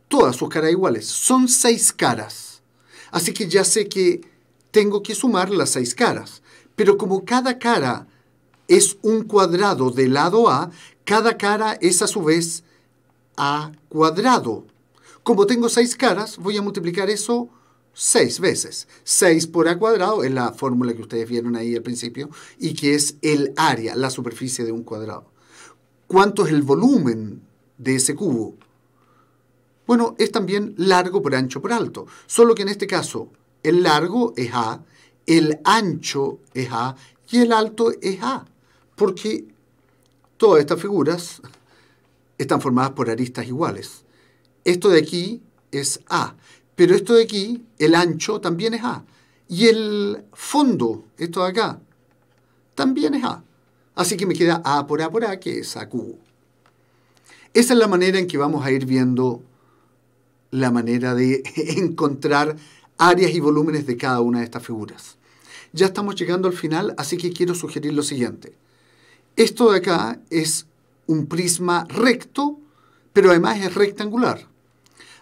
todas sus caras iguales. Son 6 caras. Así que ya sé que tengo que sumar las 6 caras. Pero como cada cara es un cuadrado del lado A, cada cara es a su vez A cuadrado. Como tengo 6 caras, voy a multiplicar eso 6 veces. 6 por A cuadrado es la fórmula que ustedes vieron ahí al principio y que es el área, la superficie de un cuadrado. ¿Cuánto es el volumen de ese cubo? Bueno, es también largo por ancho por alto. Solo que en este caso el largo es A, el ancho es A y el alto es A. Porque todas estas figuras están formadas por aristas iguales. Esto de aquí es A, pero esto de aquí, el ancho, también es A. Y el fondo, esto de acá, también es A. Así que me queda A, que es A cubo. Esa es la manera en que vamos a ir viendo la manera de encontrar áreas y volúmenes de cada una de estas figuras. Ya estamos llegando al final, así que quiero sugerir lo siguiente. Esto de acá es un prisma recto, pero además es rectangular.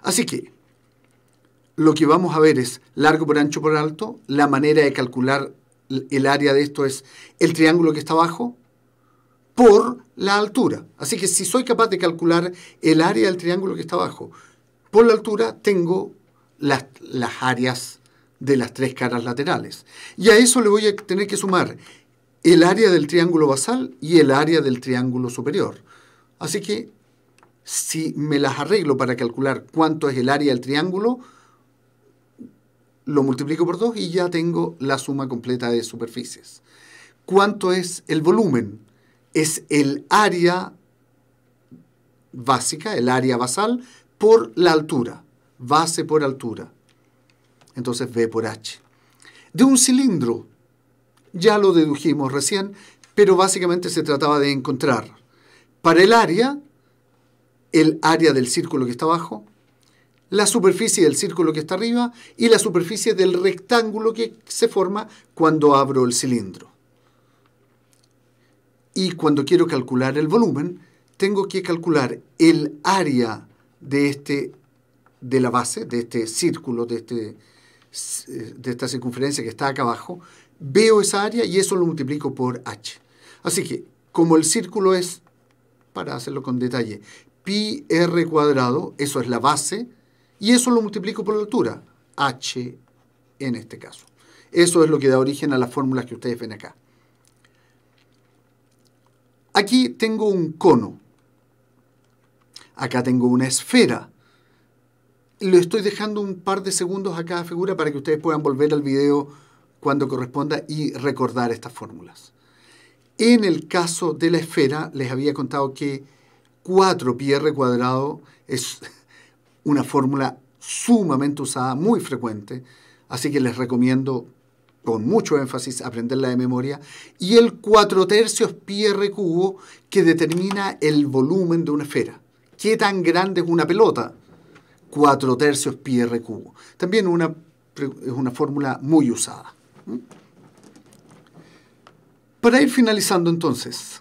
Así que lo que vamos a ver es largo por ancho por alto. La manera de calcular el área de esto es el triángulo que está abajo por la altura. Así que si soy capaz de calcular el área del triángulo que está abajo por la altura, tengo las áreas de las 3 caras laterales. Y a eso le voy a tener que sumar el área del triángulo basal y el área del triángulo superior. Así que si me las arreglo para calcular cuánto es el área del triángulo, lo multiplico por 2 y ya tengo la suma completa de superficies. ¿Cuánto es el volumen? Es el área básica, el área basal, por la altura. Base por altura. Entonces B por H. De un cilindro, ya lo dedujimos recién, pero básicamente se trataba de encontrar para el área del círculo que está abajo, la superficie del círculo que está arriba y la superficie del rectángulo que se forma cuando abro el cilindro. Y cuando quiero calcular el volumen, tengo que calcular el área de la base, de este círculo, de esta circunferencia que está acá abajo. Veo esa área y eso lo multiplico por H. Así que, como el círculo es, para hacerlo con detalle, pi r cuadrado, eso es la base, y eso lo multiplico por la altura, H en este caso. Eso es lo que da origen a las fórmulas que ustedes ven acá. Aquí tengo un cono. Acá tengo una esfera. Le estoy dejando un par de segundos a cada figura para que ustedes puedan volver al video cuando corresponda y recordar estas fórmulas. En el caso de la esfera, les había contado que 4 pi r cuadrado es una fórmula sumamente usada, muy frecuente, así que les recomiendo con mucho énfasis aprenderla de memoria, y el 4/3 pi r cubo que determina el volumen de una esfera. ¿Qué tan grande es una pelota? 4/3 pi r cubo. También es una fórmula muy usada. Para ir finalizando entonces,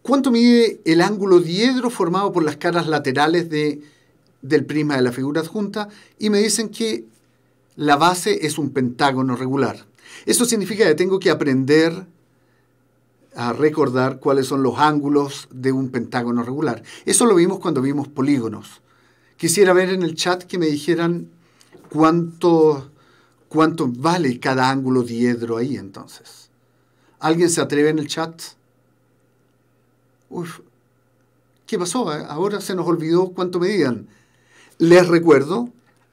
¿cuánto mide el ángulo diedro formado por las caras laterales del prisma de la figura adjunta? Y me dicen que la base es un pentágono regular. Eso significa que tengo que aprender a recordar cuáles son los ángulos de un pentágono regular. Eso lo vimos cuando vimos polígonos. Quisiera ver en el chat que me dijeran cuánto vale cada ángulo diedro ahí entonces. ¿Alguien se atreve en el chat? Uf, ¿qué pasó? Ahora se nos olvidó cuánto medían. Les recuerdo,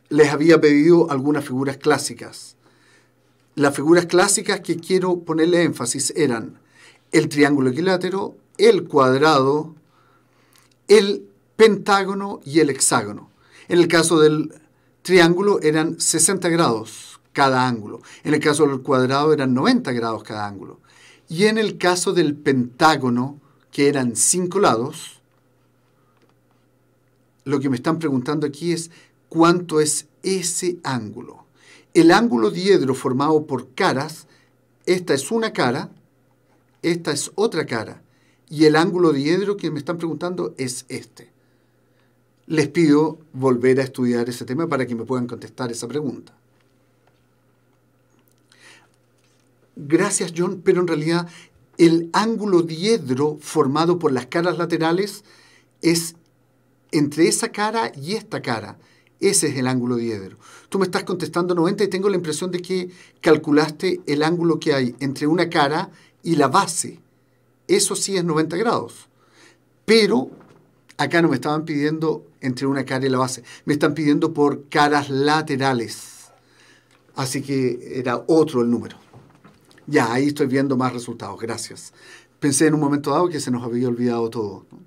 les había pedido algunas figuras clásicas. Las figuras clásicas que quiero ponerle énfasis eran el triángulo equilátero, el cuadrado, el pentágono y el hexágono. En el caso del triángulo eran 60 grados cada ángulo. En el caso del cuadrado eran 90 grados cada ángulo. Y en el caso del pentágono, que eran 5 lados, lo que me están preguntando aquí es cuánto es ese ángulo. El ángulo diedro formado por caras, esta es una cara, esta es otra cara, y el ángulo diedro que me están preguntando es este. Les pido volver a estudiar ese tema para que me puedan contestar esa pregunta. Gracias, John, pero en realidad el ángulo diedro formado por las caras laterales es entre esa cara y esta cara. Ese es el ángulo diedro. Tú me estás contestando 90 y tengo la impresión de que calculaste el ángulo que hay entre una cara y la base. Eso sí es 90 grados. Pero acá no me estaban pidiendo entre una cara y la base. Me están pidiendo por caras laterales. Así que era otro el número. Ya, ahí estoy viendo más resultados. Gracias. Pensé en un momento dado que se nos había olvidado todo, ¿no?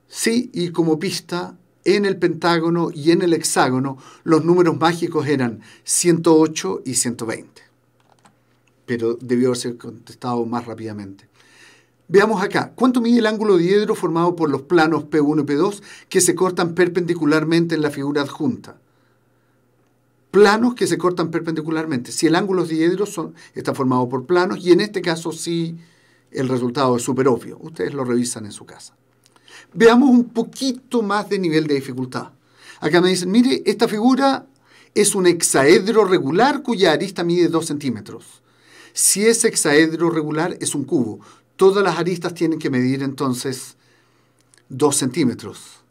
Sí, y como pista, en el pentágono y en el hexágono, los números mágicos eran 108 y 120. Pero debió haberse contestado más rápidamente. Veamos acá. ¿Cuánto mide el ángulo diedro formado por los planos P1 y P2 que se cortan perpendicularmente en la figura adjunta? Planos que se cortan perpendicularmente. Si el ángulo diedro está formado por planos, y en este caso sí el resultado es súper obvio. Ustedes lo revisan en su casa. Veamos un poquito más de nivel de dificultad. Acá me dicen, mire, esta figura es un hexaedro regular cuya arista mide 2 centímetros. Si es hexaedro regular, es un cubo. Todas las aristas tienen que medir entonces 2 centímetros.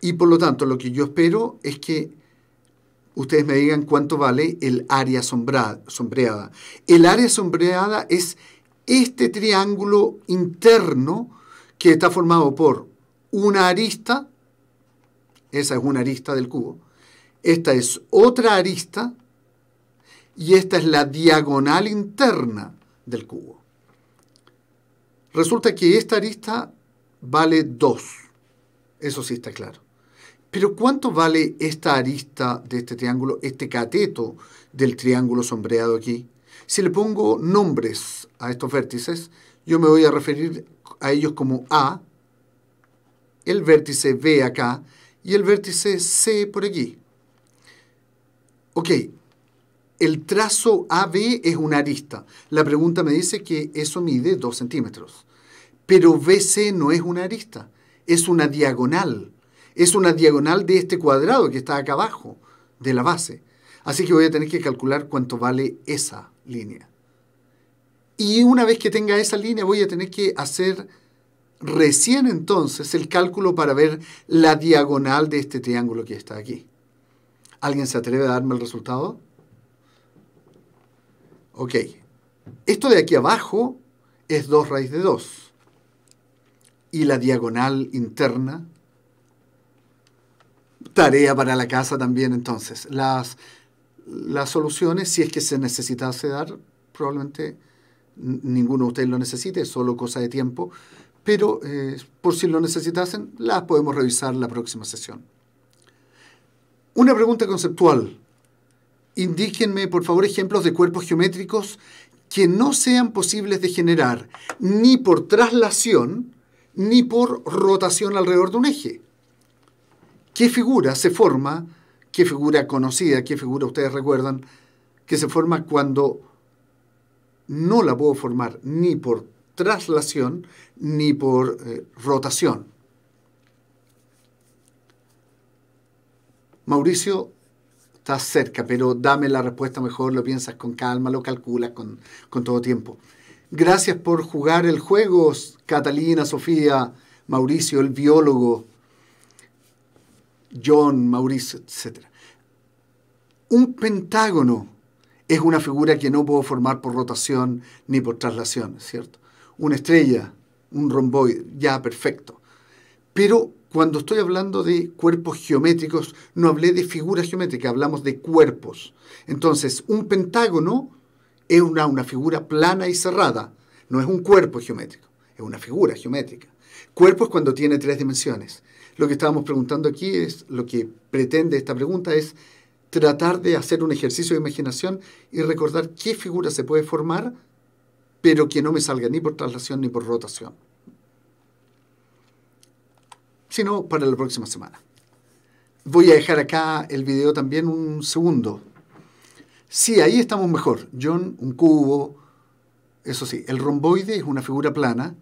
Y por lo tanto, lo que yo espero es que ustedes me digan cuánto vale el área sombreada. El área sombreada es este triángulo interno que está formado por una arista, esa es una arista del cubo, esta es otra arista y esta es la diagonal interna del cubo. Resulta que esta arista vale 2, eso sí está claro. Pero ¿cuánto vale esta arista de este triángulo, este cateto del triángulo sombreado aquí? Si le pongo nombres a estos vértices, yo me voy a referir a ellos como A, el vértice B acá y el vértice C por aquí. Ok, el trazo AB es una arista. La pregunta me dice que eso mide 2 centímetros. Pero BC no es una arista, es una diagonal. Es una diagonal de este cuadrado que está acá abajo, de la base. Así que voy a tener que calcular cuánto vale esa línea. Y una vez que tenga esa línea voy a tener que hacer recién entonces el cálculo para ver la diagonal de este triángulo que está aquí. ¿Alguien se atreve a darme el resultado? Ok. Esto de aquí abajo es 2 raíz de 2. Y la diagonal interna, tarea para la casa también entonces. Las soluciones, si es que se necesitase dar, probablemente ninguno de ustedes lo necesite, es solo cosa de tiempo, pero por si lo necesitasen, las podemos revisar la próxima sesión. Una pregunta conceptual. Indíquenme, por favor, ejemplos de cuerpos geométricos que no sean posibles de generar ni por traslación ni por rotación alrededor de un eje. ¿Qué figura se forma? ¿Qué figura conocida? ¿Qué figura ustedes recuerdan? Que se forma cuando no la puedo formar ni por traslación ni por rotación. Mauricio, estás cerca, pero dame la respuesta mejor, lo piensas con calma, lo calculas con todo tiempo. Gracias por jugar el juego, Catalina, Sofía, Mauricio, el biólogo, John, Mauricio, etc. Un pentágono es una figura que no puedo formar por rotación ni por traslación, ¿cierto? Una estrella, un romboide, ya, perfecto. Pero cuando estoy hablando de cuerpos geométricos, no hablé de figuras geométricas, hablamos de cuerpos. Entonces, un pentágono es una figura plana y cerrada, no es un cuerpo geométrico. es una figura geométrica. Cuerpo es cuando tiene 3 dimensiones. Lo que estábamos preguntando aquí es, lo que pretende esta pregunta es tratar de hacer un ejercicio de imaginación y recordar qué figura se puede formar, pero que no me salga ni por traslación ni por rotación. Sino para la próxima semana. Voy a dejar acá el video también un segundo. Sí, ahí estamos mejor. John, un cubo. Eso sí, el romboide es una figura plana.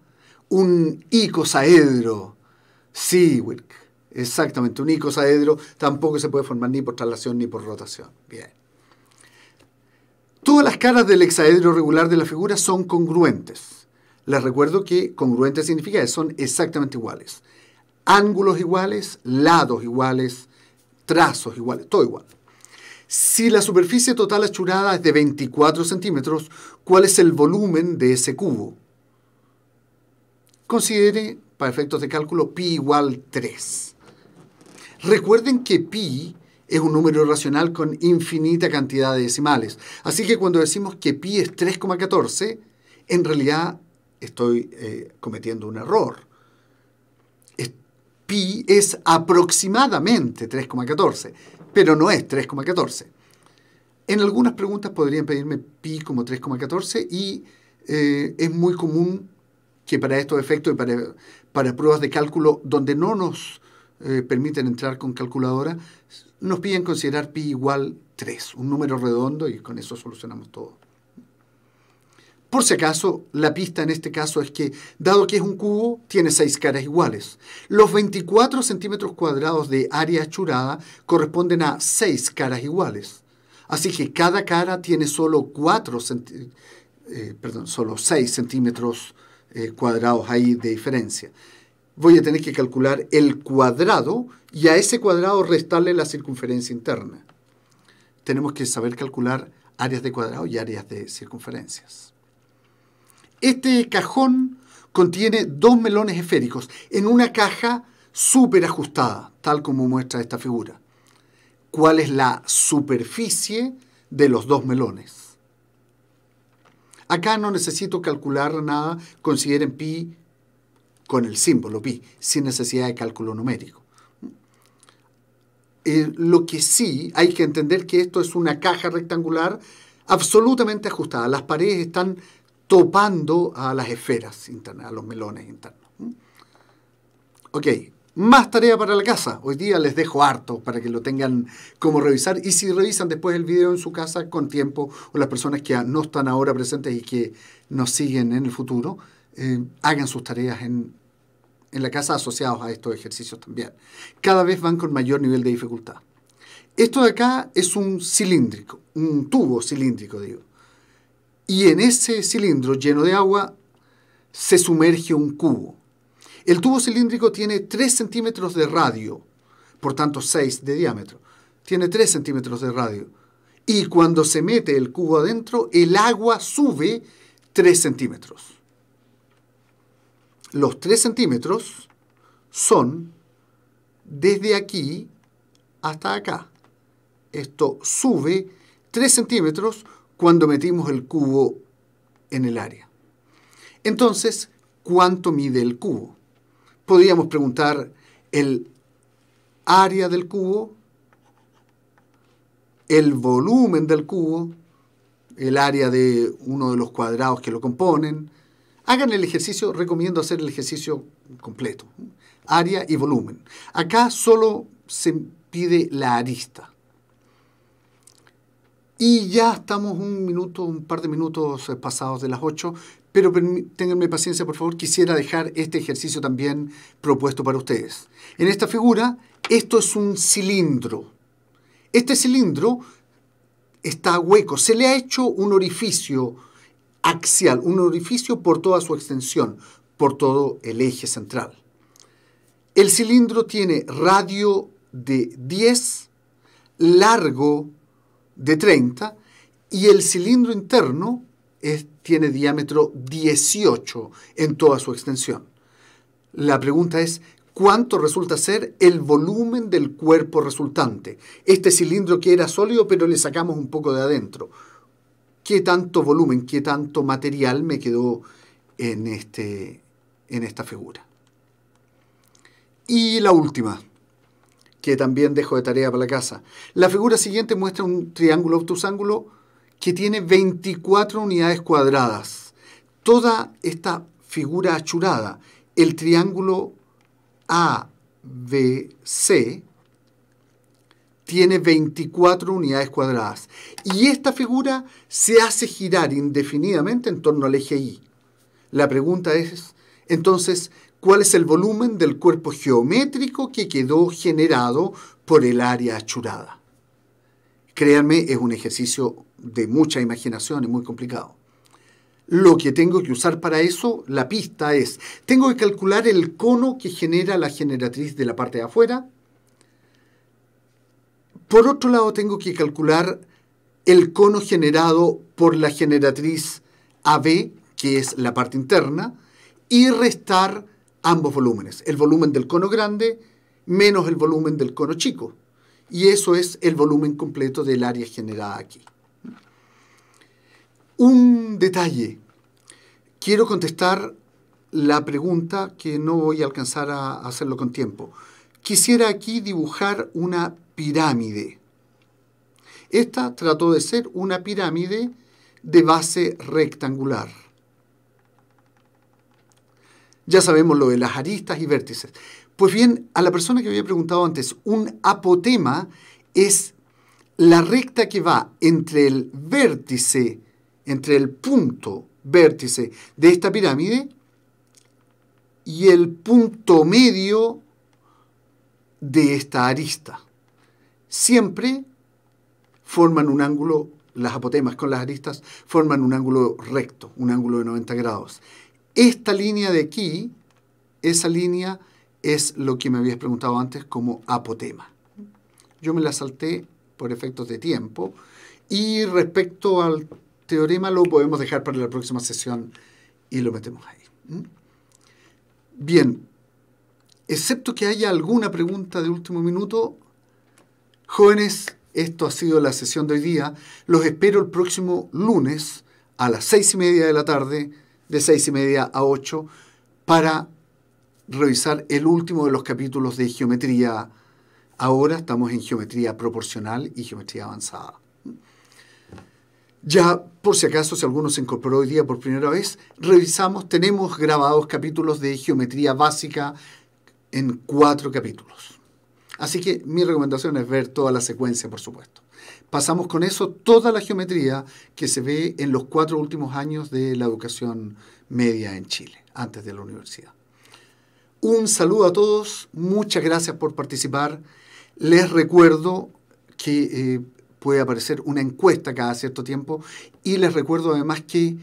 Un icosaedro. Sí, Wilk. Exactamente, un icosaedro tampoco se puede formar ni por traslación ni por rotación. Bien. Todas las caras del hexaedro regular de la figura son congruentes. Les recuerdo que congruente significa que son exactamente iguales. Ángulos iguales, lados iguales, trazos iguales, todo igual. Si la superficie total achurada es de 24 centímetros, ¿cuál es el volumen de ese cubo? Considere, para efectos de cálculo, pi igual 3. Recuerden que pi es un número racional con infinita cantidad de decimales. Así que cuando decimos que pi es 3,14, en realidad estoy cometiendo un error. Pi es aproximadamente 3,14, pero no es 3,14. En algunas preguntas podrían pedirme pi como 3,14 y es muy común que para estos efectos y para pruebas de cálculo donde no nos permiten entrar con calculadora, nos piden considerar pi igual 3, un número redondo, y con eso solucionamos todo. Por si acaso, la pista en este caso es que, dado que es un cubo, tiene 6 caras iguales. Los 24 centímetros cuadrados de área achurada corresponden a 6 caras iguales. Así que cada cara tiene solo 6 centímetros cuadrados ahí de diferencia. Voy a tener que calcular el cuadrado y a ese cuadrado restarle la circunferencia interna. Tenemos que saber calcular áreas de cuadrado y áreas de circunferencias. Este cajón contiene 2 melones esféricos en una caja súper ajustada, tal como muestra esta figura. ¿Cuál es la superficie de los 2 melones? Acá no necesito calcular nada, consideren pi con el símbolo pi, sin necesidad de cálculo numérico. Lo que sí hay que entender que esto es una caja rectangular absolutamente ajustada. Las paredes están topando a las esferas internas, a los melones internos. Ok, más tarea para la casa. Hoy día les dejo harto para que lo tengan como revisar. Y si revisan después el video en su casa con tiempo, o las personas que no están ahora presentes y que nos siguen en el futuro, hagan sus tareas en la casa asociados a estos ejercicios también. Cada vez van con mayor nivel de dificultad. Esto de acá es un cilíndrico, un tubo cilíndrico, digo. Y en ese cilindro lleno de agua se sumerge un cubo. El tubo cilíndrico tiene 3 centímetros de radio, por tanto 6 de diámetro. Tiene 3 centímetros de radio. Y cuando se mete el cubo adentro, el agua sube 3 centímetros. Los 3 centímetros son desde aquí hasta acá. Esto sube 3 centímetros cuando metimos el cubo en el área. Entonces, ¿cuánto mide el cubo? Podríamos preguntar el área del cubo, el volumen del cubo, el área de uno de los cuadrados que lo componen. Hagan el ejercicio, recomiendo hacer el ejercicio completo. Área y volumen. Acá solo se pide la arista. Y ya estamos un par de minutos pasados de las 8, pero ténganme paciencia, por favor. Quisiera dejar este ejercicio también propuesto para ustedes. En esta figura, esto es un cilindro. Este cilindro está hueco. Se le ha hecho un orificio axial, un orificio por toda su extensión, por todo el eje central. El cilindro tiene radio de 10, largo de 30, y el cilindro interno tiene diámetro 18 en toda su extensión. La pregunta es, ¿cuánto resulta ser el volumen del cuerpo resultante? Este cilindro que era sólido, pero le sacamos un poco de adentro. ¿Qué tanto volumen, qué tanto material me quedó en este en esta figura. Y la última, que también dejo de tarea para la casa. La figura siguiente muestra un triángulo obtusángulo que tiene 24 unidades cuadradas. Toda esta figura achurada, el triángulo ABC, tiene 24 unidades cuadradas. Y esta figura se hace girar indefinidamente en torno al eje Y. La pregunta es, entonces, ¿cuál es el volumen del cuerpo geométrico que quedó generado por el área achurada? Créanme, es un ejercicio de mucha imaginación y muy complicado. Lo que tengo que usar para eso, la pista es, tengo que calcular el cono que genera la generatriz de la parte de afuera. Por otro lado, tengo que calcular el cono generado por la generatriz AB, que es la parte interna, y restar ambos volúmenes, el volumen del cono grande menos el volumen del cono chico. Y eso es el volumen completo del área generada aquí. Un detalle. Quiero contestar la pregunta que no voy a alcanzar a hacerlo con tiempo. Quisiera aquí dibujar una pirámide. Esta trató de ser una pirámide de base rectangular. Ya sabemos lo de las aristas y vértices. Pues bien, a la persona que había preguntado antes, un apotema es la recta que va entre el vértice, entre el punto vértice de esta pirámide y el punto medio de esta arista. Siempre forman un ángulo, las apotemas con las aristas forman un ángulo recto, un ángulo de 90 grados. Esta línea de aquí, esa línea es lo que me habías preguntado antes como apotema. Yo me la salté por efectos de tiempo y respecto al teorema lo podemos dejar para la próxima sesión y lo metemos ahí. Bien, excepto que haya alguna pregunta de último minuto, jóvenes, esto ha sido la sesión de hoy día. Los espero el próximo lunes a las 6:30 de la tarde, de 6:30 a 8, para revisar el último de los capítulos de geometría. Ahora estamos en geometría proporcional y geometría avanzada. Ya, por si acaso, si alguno se incorporó hoy día por primera vez, tenemos grabados capítulos de geometría básica en 4 capítulos. Así que mi recomendación es ver toda la secuencia, por supuesto. Pasamos con eso toda la geometría que se ve en los 4 últimos años de la educación media en Chile, antes de la universidad. Un saludo a todos, muchas gracias por participar. Les recuerdo que puede aparecer una encuesta cada cierto tiempo y les recuerdo además que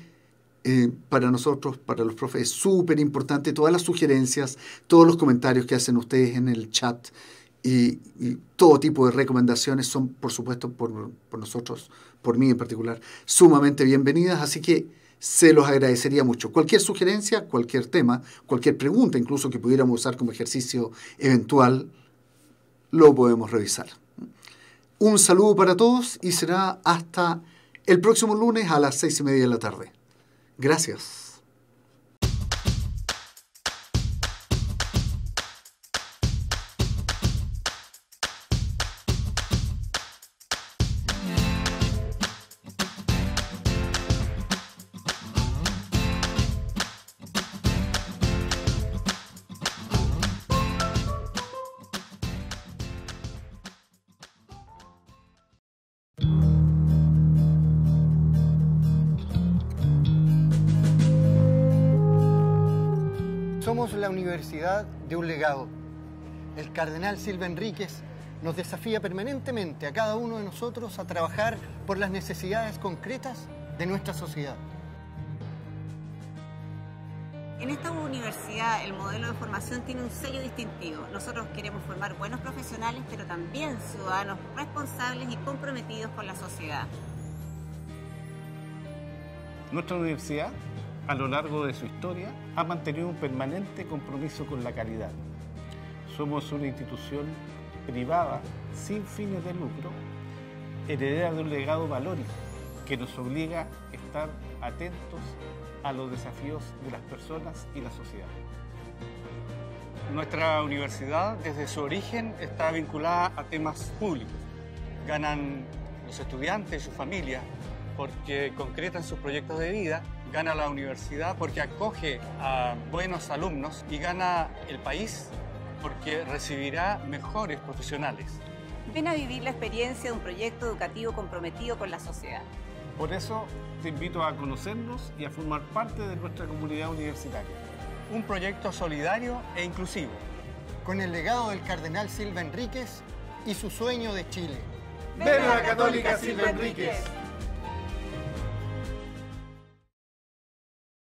para nosotros, para los profes, es súper importante todas las sugerencias, todos los comentarios que hacen ustedes en el chat y todo tipo de recomendaciones son, por supuesto, por nosotros, por mí en particular, sumamente bienvenidas, así que se los agradecería mucho. Cualquier sugerencia, cualquier tema, cualquier pregunta, incluso que pudiéramos usar como ejercicio eventual, lo podemos revisar. Un saludo para todos y será hasta el próximo lunes a las 6:30 de la tarde. Gracias. Somos la Universidad de un legado. El cardenal Silva Enríquez nos desafía permanentemente a cada uno de nosotros a trabajar por las necesidades concretas de nuestra sociedad. En esta universidad el modelo de formación tiene un sello distintivo. Nosotros queremos formar buenos profesionales, pero también ciudadanos responsables y comprometidos con la sociedad. Nuestra universidad, a lo largo de su historia, ha mantenido un permanente compromiso con la calidad. Somos una institución privada, sin fines de lucro, heredera de un legado valórico que nos obliga a estar atentos a los desafíos de las personas y la sociedad. Nuestra universidad, desde su origen, está vinculada a temas públicos. Ganan los estudiantes y sus familias porque concretan sus proyectos de vida, gana la universidad porque acoge a buenos alumnos y gana el país porque recibirá mejores profesionales. Ven a vivir la experiencia de un proyecto educativo comprometido con la sociedad. Por eso te invito a conocernos y a formar parte de nuestra comunidad universitaria. Un proyecto solidario e inclusivo. Con el legado del cardenal Silva Enríquez y su sueño de Chile. ¡Ven a la Católica Silva Enríquez!